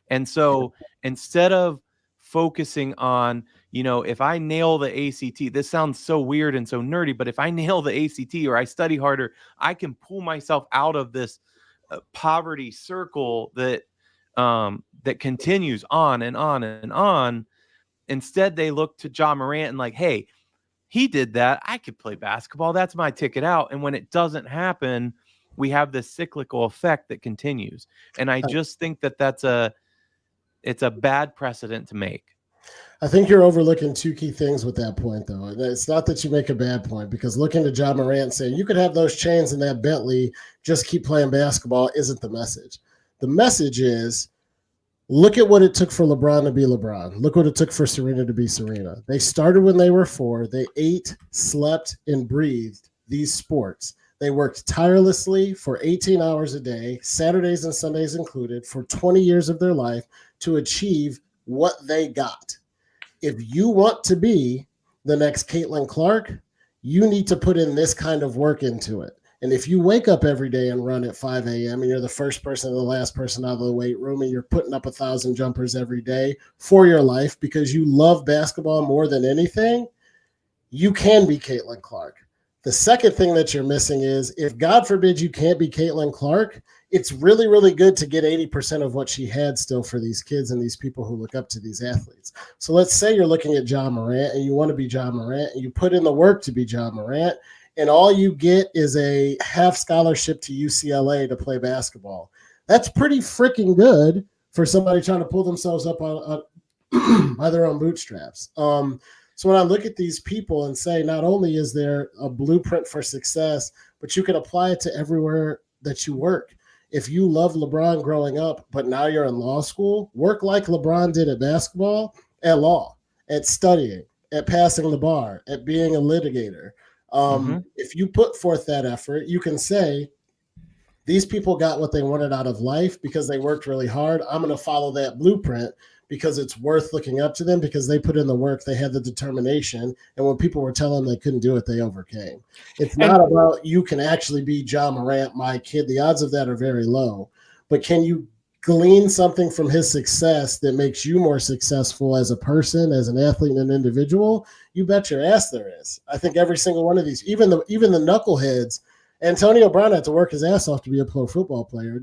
And so instead of focusing on, if I nail the ACT, this sounds so weird and so nerdy, but if I nail the ACT or I study harder, I can pull myself out of this poverty circle that continues on and on and on. Instead, they look to Ja Morant and like, hey, he did that. I could play basketball. That's my ticket out. And when it doesn't happen, we have this cyclical effect that continues. And I just think that it's a bad precedent to make. I think you're overlooking two key things with that point, though. It's not that you make a bad point, because looking to Ja Morant saying you could have those chains in that Bentley, just keep playing basketball, isn't the message. The message is, look at what it took for LeBron to be LeBron. Look what it took for Serena to be Serena. They started when they were 4. They ate, slept, and breathed these sports. They worked tirelessly for 18 hours a day, Saturdays and Sundays included, for 20 years of their life to achieve what they got. If you want to be the next Caitlin Clark, you need to put in this kind of work into it. And if you wake up every day and run at 5 a.m. and you're the first person and the last person out of the weight room, and you're putting up 1,000 jumpers every day for your life because you love basketball more than anything, you can be Caitlin Clark. The second thing that you're missing is if God forbid you can't be Caitlin Clark, it's really, really good to get 80% of what she had still for these kids and these people who look up to these athletes. So let's say you're looking at John Morant and you want to be John Morant and you put in the work to be John Morant, and all you get is a half scholarship to UCLA to play basketball. That's pretty freaking good for somebody trying to pull themselves up on by their own bootstraps. So when I look at these people and say, not only is there a blueprint for success, but you can apply it to everywhere that you work. If you love LeBron growing up, but now you're in law school, work like LeBron did at basketball, at law, at studying, at passing the bar, at being a litigator. If you put forth that effort, you can say, these people got what they wanted out of life because they worked really hard. I'm going to follow that blueprint because it's worth looking up to them because they put in the work, they had the determination, and when people were telling them they couldn't do it, they overcame. It's not about you can actually be John Morant, my kid. The odds of that are very low. But can you glean something from his success that makes you more successful as a person, as an athlete, and an individual? You bet your ass there is. I think every single one of these, even the knuckleheads, Antonio Brown had to work his ass off to be a pro football player.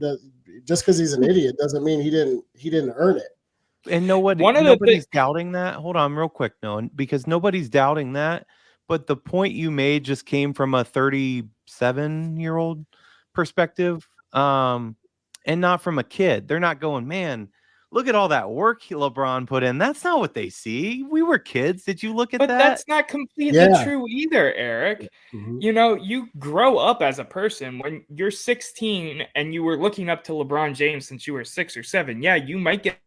Just because he's an idiot doesn't mean he didn't earn it. And nobody's doubting that. Hold on real quick, Noah, because nobody's doubting that. But the point you made just came from a 37-year-old perspective, and not from a kid. They're not going, man, look at all that work LeBron put in. That's not what they see. We were kids. Did you look at that? But that's not completely true either, Eric. Mm-hmm. You know, you grow up as a person when you're 16 and you were looking up to LeBron James since you were 6 or 7. Yeah, you might get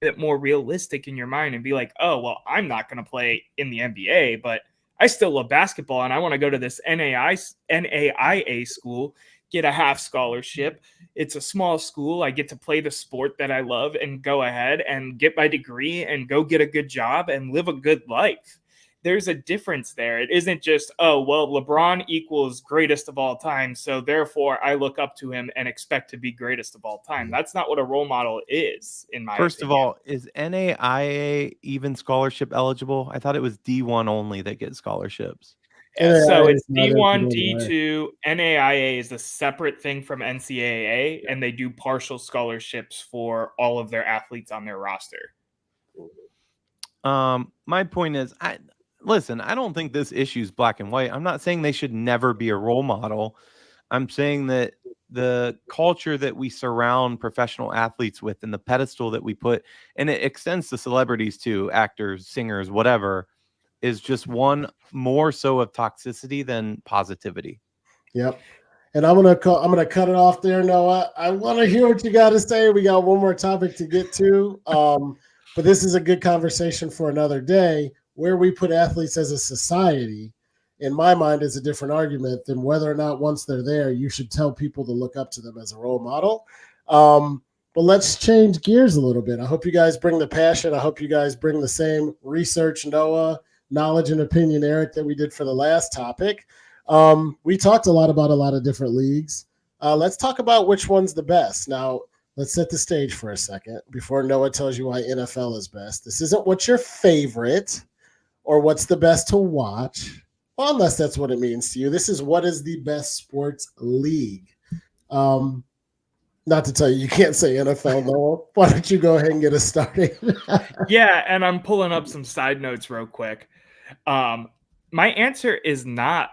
bit more realistic in your mind and be like, oh, well, I'm not going to play in the NBA, but I still love basketball and I want to go to this NAIA school, get a half scholarship. It's a small school. I get to play the sport that I love and go ahead and get my degree and go get a good job and live a good life. There's a difference there. It isn't just, oh, well, LeBron equals greatest of all time, so therefore I look up to him and expect to be greatest of all time. That's not what a role model is, in my First opinion. of all, is NAIA even scholarship eligible? I thought it was D1 only that gets scholarships. Yeah, so it's D1, D1, D2. NAIA is a separate thing from NCAA, and they do partial scholarships for all of their athletes on their roster. My point is, listen, I don't think this issue is black and white. I'm not saying they should never be a role model. I'm saying that the culture that we surround professional athletes with and the pedestal that we put, and it extends to celebrities too, actors, singers, whatever, is just one more so of toxicity than positivity. Yep. And I'm gonna cut it off there, Noah. I want to hear what you got to say. We got one more topic to get to, but this is a good conversation for another day. Where we put athletes as a society, in my mind, is a different argument than whether or not once they're there, you should tell people to look up to them as a role model. But let's change gears a little bit. I hope you guys bring the passion. I hope you guys bring the same research, Noah, knowledge and opinion, Eric, that we did for the last topic. We talked a lot about a lot of different leagues. Let's talk about which one's the best. Now, let's set the stage for a second before Noah tells you why NFL is best. This isn't what's your favorite or what's the best to watch, well, unless that's what it means to you. This is what is the best sports league. Not to tell you can't say NFL, Noah. Why don't you go ahead and get us started? Yeah, and I'm pulling up some side notes real quick. My answer is not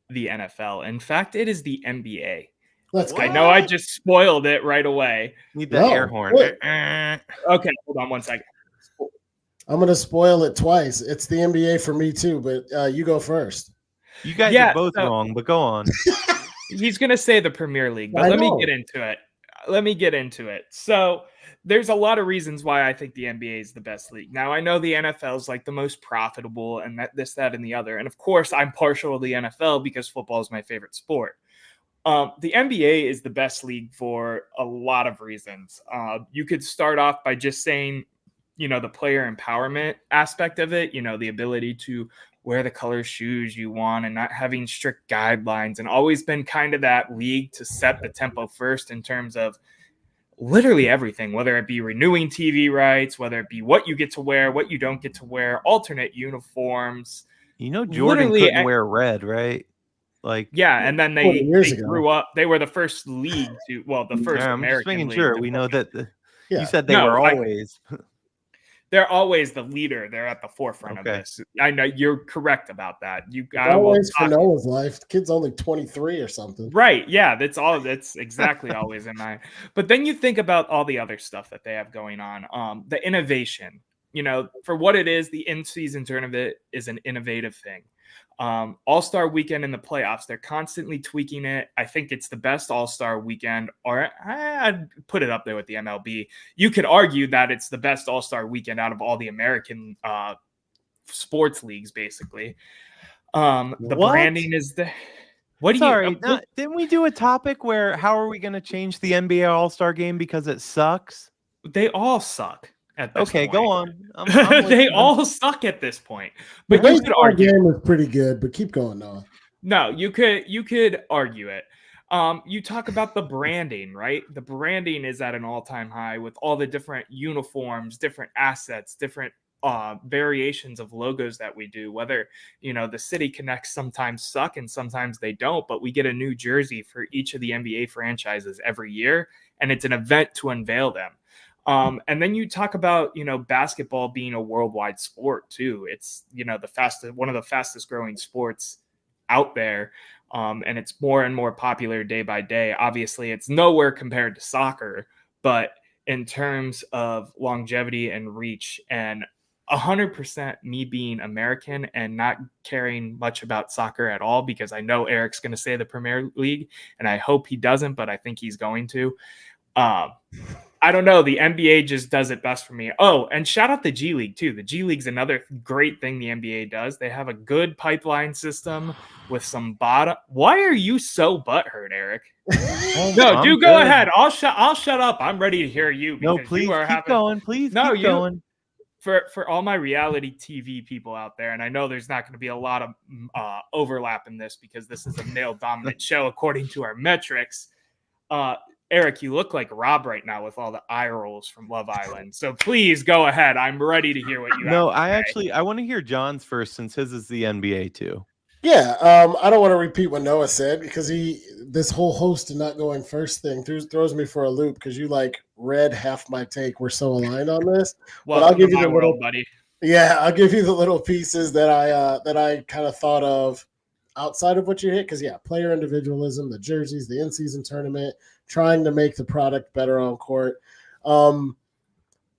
the NFL. In fact, it is the NBA. Let's go. I know I just spoiled it right away. Need the air horn. Okay, hold on one second. I'm going to spoil it twice. It's the NBA for me too, but you go first. You guys are both wrong, but go on. He's going to say the Premier League, but let me get into it. So there's a lot of reasons why I think the NBA is the best league. Now, I know the NFL is like the most profitable and that, and the other. And of course, I'm partial to the NFL because football is my favorite sport. The NBA is the best league for a lot of reasons. You could start off by just saying, the player empowerment aspect of it, the ability to wear the color shoes you want and not having strict guidelines, and always been kind of that league to set the tempo first in terms of literally everything, whether it be renewing TV rights, whether it be what you get to wear, what you don't get to wear, alternate uniforms, Jordan Literally, couldn't wear red, right? Like, yeah, and then 40 they years ago. grew up. They were the first league to, the first I'm just American making league. sure. To We know that Yeah. you said they No, were always. they're always the leader. They're at the forefront of Okay. this. I know you're correct about that. Always for Noah's life. The kid's only 23 or something. Right. Yeah, that's exactly always in mind. But then you think about all the other stuff that they have going on. The innovation, for what it is, the in-season tournament is an innovative thing. All-Star weekend in the playoffs, they're constantly tweaking it. I think it's the best All-Star weekend, or I'd put it up there with the MLB. You could argue that it's the best All-Star weekend out of all the American sports leagues, basically. The branding is the... What do you... didn't we do a topic where how are we going to change the NBA All-Star game because it sucks? They all suck. At this point. Go on. They all suck at this point. But the you could argue game was pretty good, but keep going, Noah. No, you could argue it. You talk about the branding, right? The branding is at an all-time high with all the different uniforms, different assets, different variations of logos that we do. Whether the City Connects sometimes suck and sometimes they don't, but we get a new jersey for each of the NBA franchises every year, and it's an event to unveil them. And then you talk about, basketball being a worldwide sport too. It's, one of the fastest growing sports out there. And it's more and more popular day by day. Obviously, it's nowhere compared to soccer, but in terms of longevity and reach, and 100% me being American and not caring much about soccer at all, because I know Eric's going to say the Premier League, and I hope he doesn't, but I think he's going to. I don't know. The NBA just does it best for me. Oh, and shout out the G League too. The G League's another great thing the NBA does. They have a good pipeline system with some bottom. Why are you so butthurt, Eric? No, do go ahead. I'll shut up. I'm ready to hear you. No, please keep going. Please keep going. For all my reality TV people out there, and I know there's not going to be a lot of overlap in this because this is a male-dominant show according to our metrics. Eric, you look like Rob right now with all the eye rolls from Love Island. So please go ahead. I'm ready to hear what you have to say. I want to hear John's first, since his is the NBA too. Yeah, I don't want to repeat what Noah said because this whole host and not going first thing throws me for a loop because you read half my take. We're so aligned on this. Well, but I'll give you the little, buddy. Yeah, I'll give you the little pieces that I kind of thought of outside of what you hit. Because player individualism, the jerseys, the in-season tournament, trying to make the product better on court.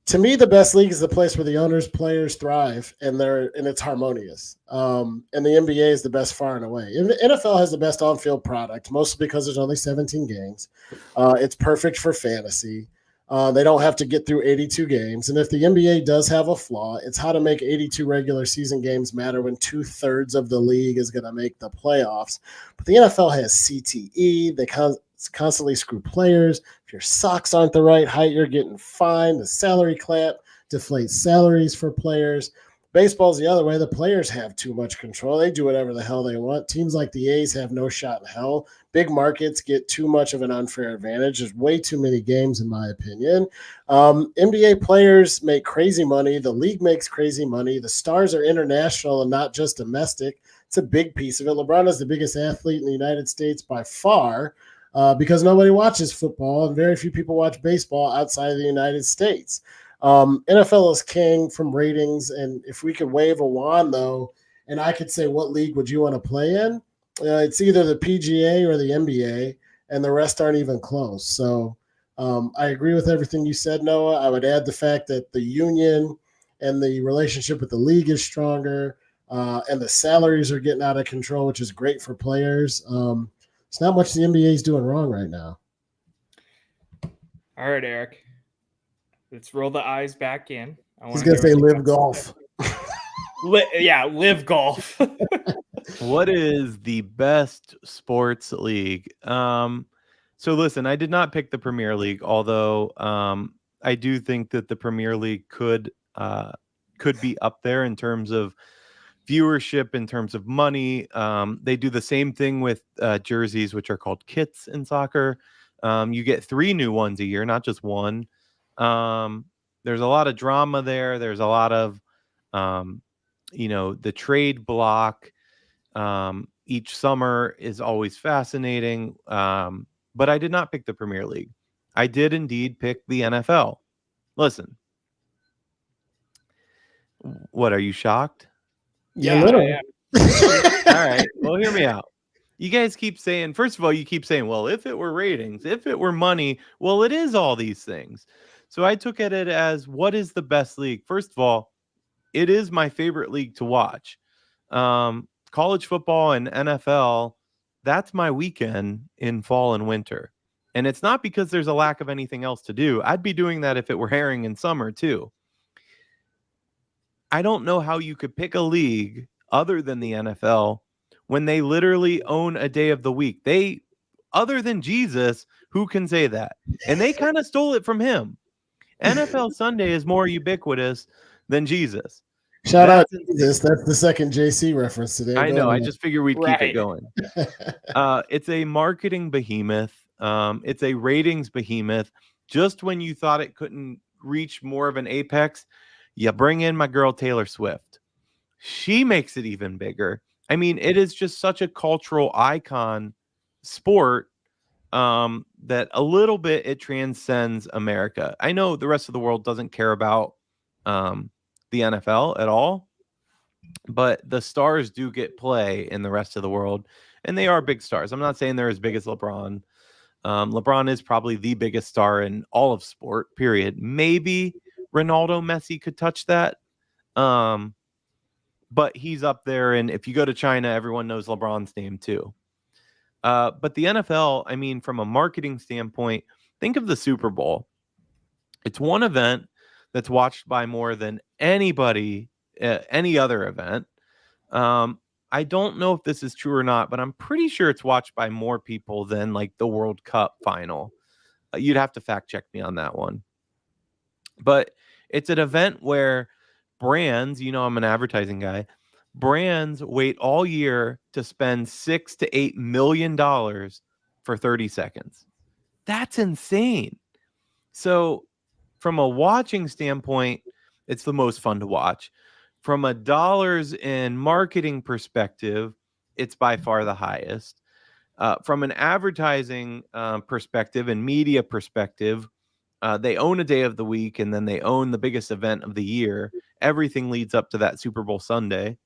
To me, the best league is the place where the owners, players thrive, and it's harmonious. And the NBA is the best far and away. The NFL has the best on-field product, mostly because there's only 17 games. It's perfect for fantasy. They don't have to get through 82 games. And if the NBA does have a flaw, it's how to make 82 regular season games matter when 2/3 of the league is going to make the playoffs. But the NFL has CTE. They constantly screw players. If your socks aren't the right height, you're getting fined. The salary cap deflates salaries for players. Baseball's the other way. The players have too much control. They do whatever the hell they want. Teams like the A's have no shot in hell. Big markets get too much of an unfair advantage. There's way too many games, in my opinion. NBA players make crazy money. The league makes crazy money. The stars are international and not just domestic. It's a big piece of it. LeBron is the biggest athlete in the United States by far. Because nobody watches football and very few people watch baseball outside of the United States. NFL is king from ratings, and if we could wave a wand, though, and I could say, what league would you want to play in? It's either the PGA or the NBA, and the rest aren't even close. So I agree with everything you said, Noah. I would add the fact that the union and the relationship with the league is stronger, and the salaries are getting out of control, which is great for players. It's not much the NBA is doing wrong right now. All right, Eric. Let's roll the eyes back in. He's going to say live golf. Live golf. What is the best sports league? So listen, I did not pick the Premier League, although I do think that the Premier League could be up there in terms of viewership, in terms of money. They do the same thing with jerseys, which are called kits in soccer. You get 3 new ones a year, not just one. There's a lot of drama there. There's a lot of the trade block each summer is always fascinating. But I did not pick the Premier League. I did indeed pick the NFL. Listen, what, are you shocked? Yeah, Yeah, literally. All right. Well, hear me out. You guys keep saying, first of all, you keep saying, well, if it were ratings, if it were money, well, it is all these things. So I took at it as, what is the best league? First of all, it is my favorite league to watch. College football and NFL, that's my weekend in fall and winter. And it's not because there's a lack of anything else to do. I'd be doing that if it were herring in summer too. I don't know how you could pick a league other than the NFL when they literally own a day of the week. They, other than Jesus, who can say that? And they kind of stole it from him. NFL Sunday is more ubiquitous than Jesus. Shout out That's Jesus. That's the second JC reference today. I Go know. I ahead. just figured we'd keep it Right. going. It's a marketing behemoth. It's a ratings behemoth. Just when you thought it couldn't reach more of an apex, you bring in my girl Taylor Swift. She makes it even bigger. I mean, it is just such a cultural icon sport that a little bit it transcends America. I know the rest of the world doesn't care about the NFL at all, but the stars do get play in the rest of the world, and they are big stars. I'm not saying they're as big as LeBron. LeBron is probably the biggest star in all of sport, period. Maybe Ronaldo, Messi could touch that. But he's up there, and if you go to China, everyone knows LeBron's name too. But the NFL, I mean, from a marketing standpoint, think of the Super Bowl. It's one event that's watched by more than anybody, any other event. I don't know if this is true or not, but I'm pretty sure it's watched by more people than like the World Cup final. You'd have to fact check me on that one. But it's an event where brands, I'm an advertising guy, brands wait all year to spend $6 to $8 million for 30 seconds. That's insane. So from a watching standpoint, it's the most fun to watch. From a dollars in marketing perspective, it's by far the highest. From an advertising perspective and media perspective, they own a day of the week, and then they own the biggest event of the year. Everything leads up to that Super Bowl Sunday.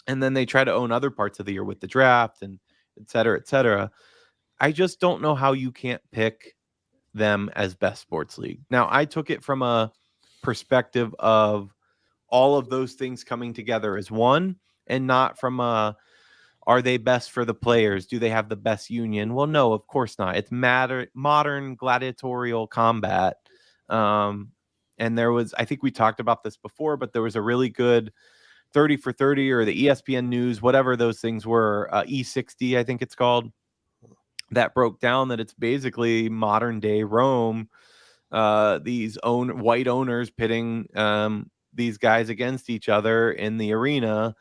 And then they try to own other parts of the year with the draft and et cetera, et cetera. I just don't know how you can't pick them as best sports league. Now, I took it from a perspective of all of those things coming together as one, and not from a, are they best for the players? Do they have the best union? Well, no, of course not. It's modern gladiatorial combat. And there was, I think we talked about this before, but there was a really good 30 for 30 or the ESPN News, whatever those things were, E60, I think it's called, that broke down that it's basically modern day Rome. These white owners pitting these guys against each other in the arena,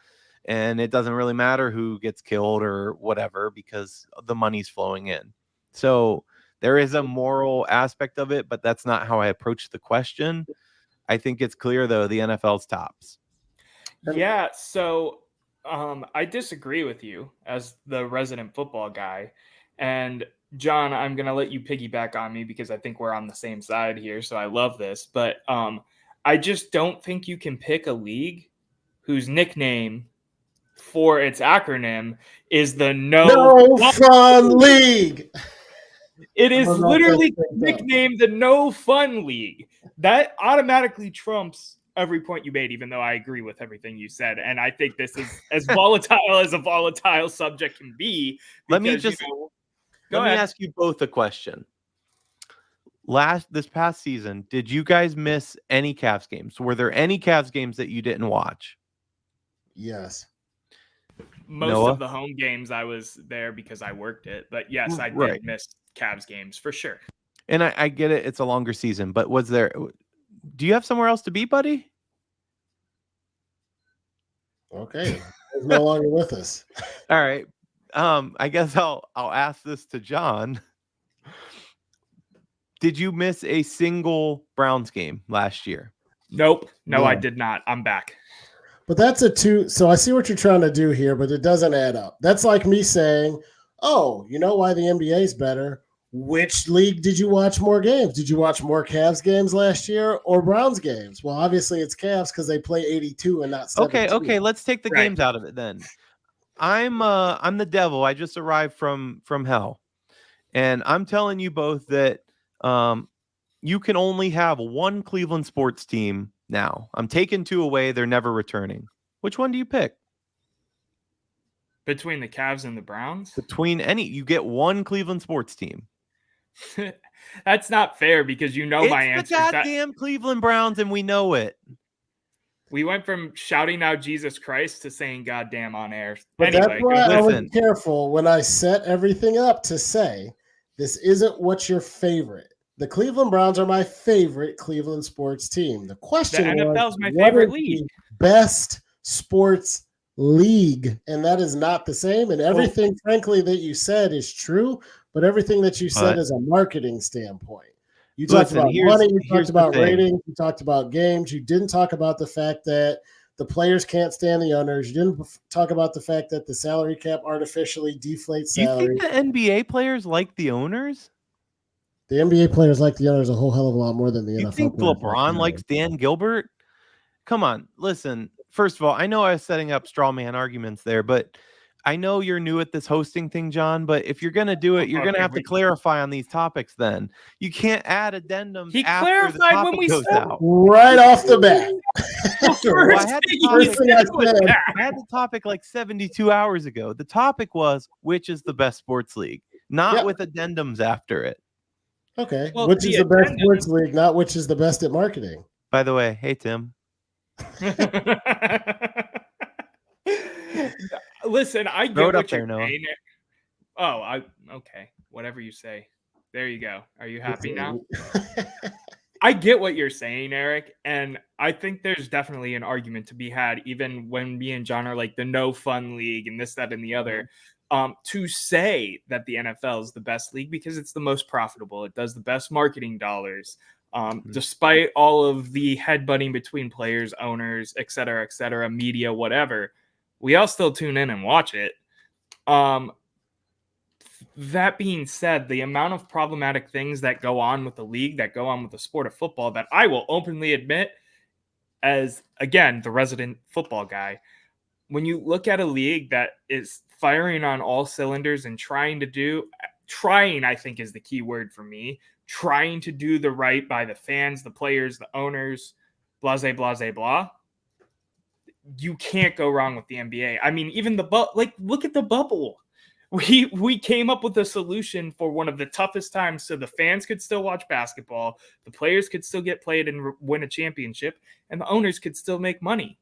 and it doesn't really matter who gets killed or whatever because the money's flowing in. So there is a moral aspect of it, but that's not how I approach the question. I think it's clear though, the NFL's tops. Yeah, so I disagree with you as the resident football guy. And John, I'm going to let you piggyback on me because I think we're on the same side here. So I love this. But I just don't think you can pick a league whose nickname for its acronym is the No Fun League. It is literally nicknamed the No Fun League. That automatically trumps every point you made, even though I agree with everything you said. And I think this is as volatile as a volatile subject can be. Let me ask you both a question. This past season, did you guys miss any Cavs games? Were there any Cavs games that you didn't watch? Yes. Most of the home games I was there because I worked it. But yes, I did miss Cavs games for sure. And I get it. It's a longer season. But do you have somewhere else to be, buddy? Okay. He's no longer with us. All right. I guess I'll ask this to John. Did you miss a single Browns game last year? Nope. No, I did not. I'm back. But that's a two. So I see what you're trying to do here, but it doesn't add up. That's like me saying, oh, you know why the NBA is better? Which league did you watch more games? Did you watch more Cavs games last year or Browns games? Well, obviously it's Cavs because they play 82 and not 17. Okay, let's take the Right. games out of it then. I'm the devil. I just arrived from hell. And I'm telling you both that you can only have one Cleveland sports team now. I'm taking 2 away. They're never returning. Which one do you pick? Between the Cavs and the Browns? You get one Cleveland sports team. That's not fair because my answer. It's the goddamn Cleveland Browns, and we know it. We went from shouting out Jesus Christ to saying goddamn on air. But anyway, that's why I was careful when I set everything up to say this isn't what's your favorite. The Cleveland Browns are my favorite Cleveland sports team. The question the NFL's was, my what favorite is league. the best sports league? And that is not the same. And everything, frankly, that you said is true, but everything that you said is a marketing standpoint. You talked about money, you talked about ratings, you talked about games. You didn't talk about the fact that the players can't stand the owners. You didn't talk about the fact that the salary cap artificially deflates salary. You think the NBA players like the owners? The NBA players like the owners a whole hell of a lot more than the NFL. You think LeBron likes Dan Gilbert? Come on, listen. First of all, I know I was setting up straw man arguments there, but I know you're new at this hosting thing, John, but if you're going to do it, you're going to have to clarify on these topics then. You can't add addendums after the topic goes out. Right off the bat. I had the topic like 72 hours ago. The topic was, which is the best sports league? Not with addendums after it. Okay. Well, which is the best sports league, not which is the best at marketing. By the way, hey, Tim. Listen, I get what you're saying. Oh, okay. Whatever you say. There you go. Are you happy now? I get what you're saying, Eric, and I think there's definitely an argument to be had, even when me and John are like the no fun league and this, that, and the other, to say that the NFL is the best league because it's the most profitable. It does the best marketing dollars. Despite all of the headbutting between players, owners, et cetera, media, whatever, we all still tune in and watch it. That being said, the amount of problematic things that go on with the league, that go on with the sport of football, that I will openly admit as, again, the resident football guy, when you look at a league that is firing on all cylinders and trying, I think is the key word for me, trying to do the right by the fans, the players, the owners, blah, blah, blah, blah. You can't go wrong with the NBA. I mean, even look at the bubble. We came up with a solution for one of the toughest times so the fans could still watch basketball, the players could still get played and win a championship, and the owners could still make money.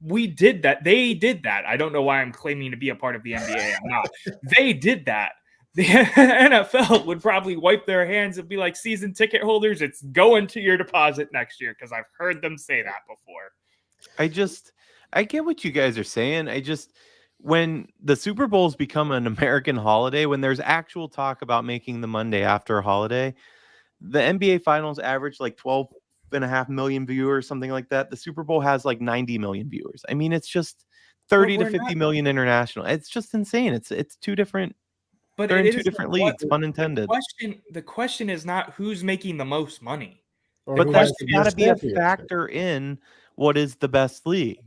We did that. They did that. I don't know why I'm claiming to be a part of the NBA. I'm not. They did that. The NFL would probably wipe their hands and be like, season ticket holders, it's going to your deposit next year, because I've heard them say that before. I get what you guys are saying. When the Super Bowls become an American holiday, when there's actual talk about making the Monday after a holiday, the NBA finals average like 12.5 million viewers, something like that. The Super Bowl has like 90 million viewers. I mean, it's just 30 to 50 million international. It's just insane. It's two different, they're in two different leagues, pun intended. The question is not who's making the most money. But that's got to be a factor in what is the best league.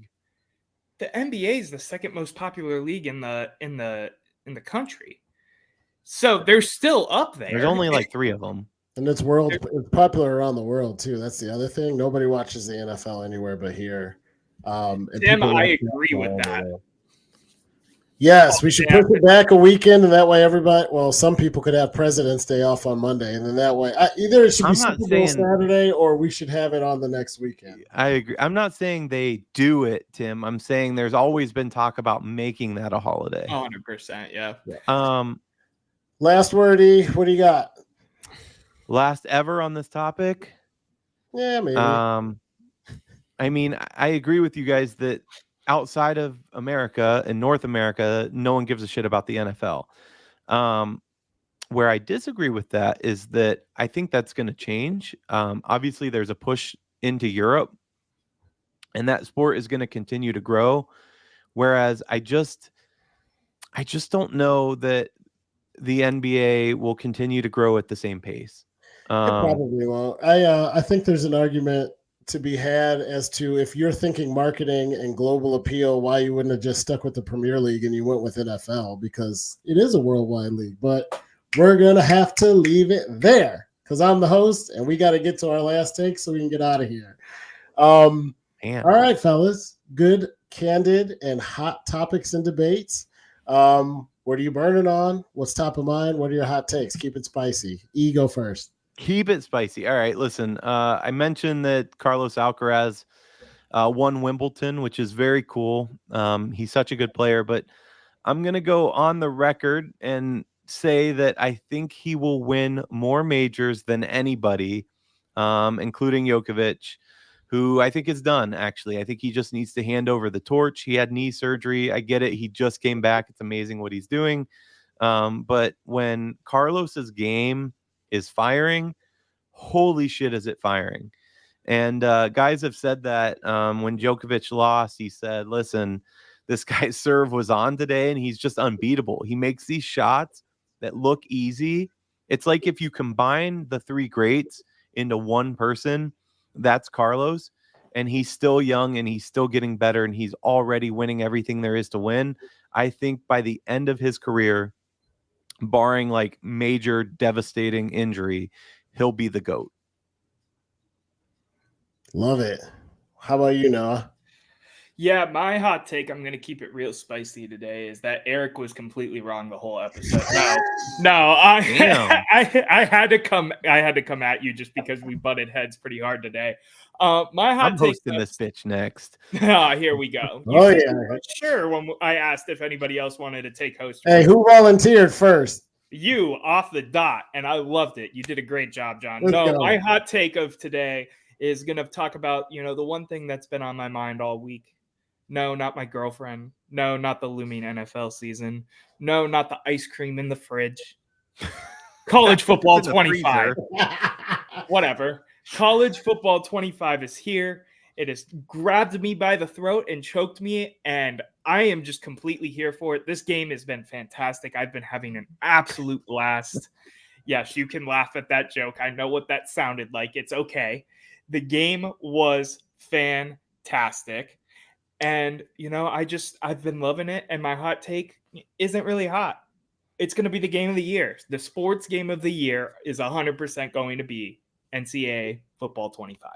The NBA is the second most popular league in the country, so they're still up there. There's only like 3 of them, and it's popular around the world too. That's the other thing. Nobody watches the NFL anywhere but here. Tim, I agree with that. Yes, we should push it back a weekend, and that way some people could have President's Day off on Monday, and then that way either it should be Super Bowl Saturday or we should have it on the next weekend. I agree. I'm not saying they do it, Tim. I'm saying there's always been talk about making that a holiday. 100%, yeah. Last word, E. What do you got? Last ever on this topic? Yeah, maybe. I mean, I agree with you guys that outside of America and North America, no one gives a shit about the NFL. Where I disagree with that is that I think that's going to change. Obviously, there's a push into Europe and that sport is going to continue to grow. Whereas I just don't know that the NBA will continue to grow at the same pace. It probably won't. I think there's an argument to be had as to if you're thinking marketing and global appeal, why you wouldn't have just stuck with the Premier League and you went with NFL, because it is a worldwide league. But we're gonna have to leave it there because I'm the host and we got to get to our last take so we can get out of here. All right, fellas, good, candid, and hot topics and debates. What are you burning on? What's top of mind? What are your hot takes? Keep it spicy. E, go first. Keep it spicy. All right, listen. I mentioned that Carlos Alcaraz won Wimbledon, which is very cool. He's such a good player, but I'm going to go on the record and say that I think he will win more majors than anybody, including Djokovic, who I think is done, actually. I think he just needs to hand over the torch. He had knee surgery. I get it. He just came back. It's amazing what he's doing. But when Carlos's game is firing, holy shit, is it firing? And guys have said that when Djokovic lost, he said, listen, this guy's serve was on today and he's just unbeatable. He makes these shots that look easy. It's like if you combine the three greats into one person, that's Carlos, and he's still young and he's still getting better and he's already winning everything there is to win. I think by the end of his career, barring like major devastating injury, he'll be the GOAT. Love it. How about you, Noah? Yeah, my hot take, I'm going to keep it real spicy today, is that Erik was completely wrong the whole episode. I had to come at you just because we butted heads pretty hard today. My hot I'm take hosting this bitch next. Here we go. Sure, when I asked if anybody else wanted to take host. Hey, who volunteered first? You, off the dot, and I loved it. You did a great job, John. My hot take of today is going to talk about, the one thing that's been on my mind all week. No, not my girlfriend. No, not the looming NFL season. No, not the ice cream in the fridge. College football 25. Whatever. College football 25 is here. It has grabbed me by the throat and choked me, and I am just completely here for it. This game has been fantastic. I've been having an absolute blast. Yes, you can laugh at that joke. I know what that sounded like. It's okay. The game was fantastic. And, I've been loving it. And my hot take isn't really hot. It's going to be the game of the year. The sports game of the year is 100% going to be NCAA football 25.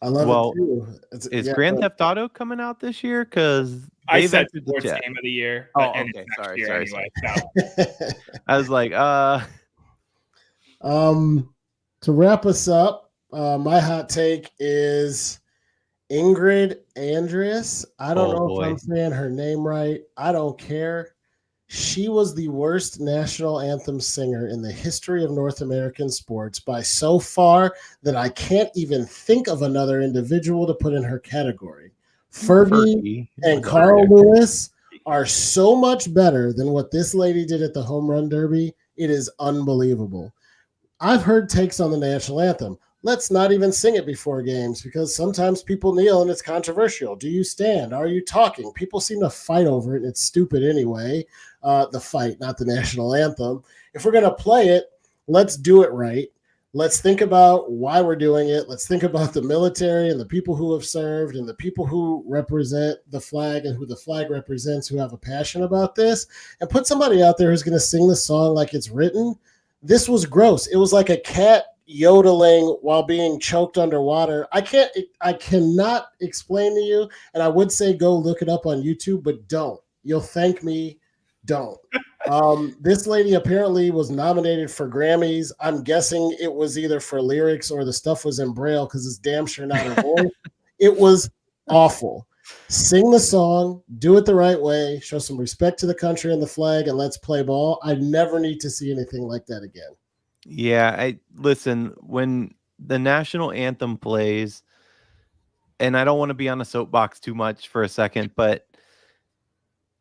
I love it too. Is Grand Theft Auto coming out this year? Because I said sports game of the year. Oh, okay. Sorry. Anyway, so. I was like, to wrap us up, my hot take is Ingrid Andress. I don't know if I'm saying her name right. I don't care. She was the worst national anthem singer in the history of North American sports by so far that I can't even think of another individual to put in her category. Fergie and Carl Lewis are so much better than what this lady did at the Home Run Derby. It is unbelievable. I've heard takes on the national anthem. Let's not even sing it before games because sometimes people kneel and it's controversial. Do you stand? Are you talking? People seem to fight over it, and it's stupid anyway. The fight, not the national anthem. If we're going to play it, let's do it right. Let's think about why we're doing it. Let's think about the military and the people who have served and the people who represent the flag and who the flag represents, who have a passion about this, and put somebody out there who's going to sing the song like it's written. This was gross. It was like a cat yodeling while being choked underwater. I cannot explain to you, and I would say go look it up on YouTube, but don't. You'll thank me. Don't. This lady apparently was nominated for Grammys. I'm guessing it was either for lyrics or the stuff was in Braille because it's damn sure not her voice. It was awful. Sing the song, do it the right way, show some respect to the country and the flag, and let's play ball. I never need to see anything like that again. Yeah, listen, when the national anthem plays, and I don't want to be on a soapbox too much for a second, but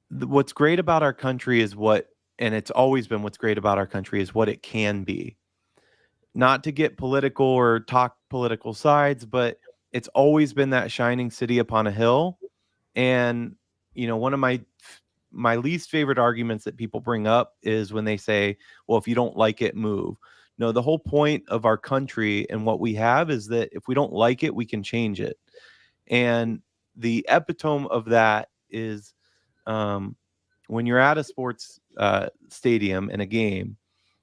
what's great about our country is and it's always been what's great about our country is what it can be. Not to get political or talk political sides, but it's always been that shining city upon a hill. And, one of my least favorite arguments that people bring up is when they say, well, if you don't like it, move. No, the whole point of our country and what we have is that if we don't like it, we can change it. And the epitome of that is when you're at a sports stadium in a game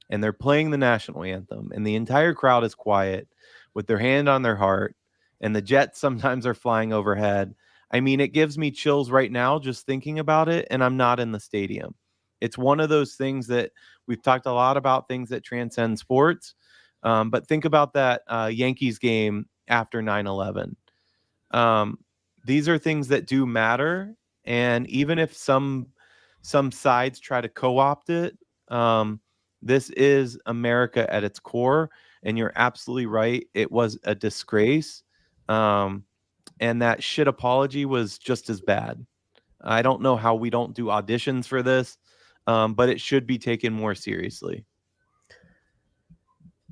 and they're playing the national anthem and the entire crowd is quiet with their hand on their heart and the jets sometimes are flying overhead. I mean, it gives me chills right now just thinking about it, and I'm not in the stadium. It's one of those things that we've talked a lot about, things that transcend sports. But think about that Yankees game after 9/11. These are things that do matter. And even if some sides try to co-opt it, this is America at its core. And you're absolutely right. It was a disgrace. And that shit apology was just as bad. I don't know how we don't do auditions for this, but it should be taken more seriously.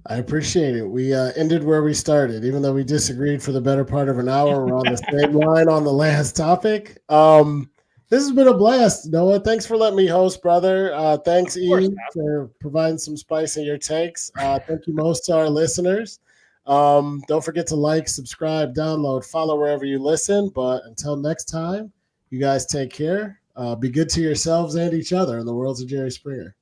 I appreciate it. We ended where we started, even though we disagreed for the better part of an hour. We're on the same line on the last topic. This has been a blast, Noah. Thanks for letting me host, brother. Thanks, Eve, for providing some spice in your takes. Thank you most to our listeners. Don't forget to like, subscribe, download, follow wherever you listen. But until next time, you guys take care. Be good to yourselves and each other in the worlds of Jerry Springer.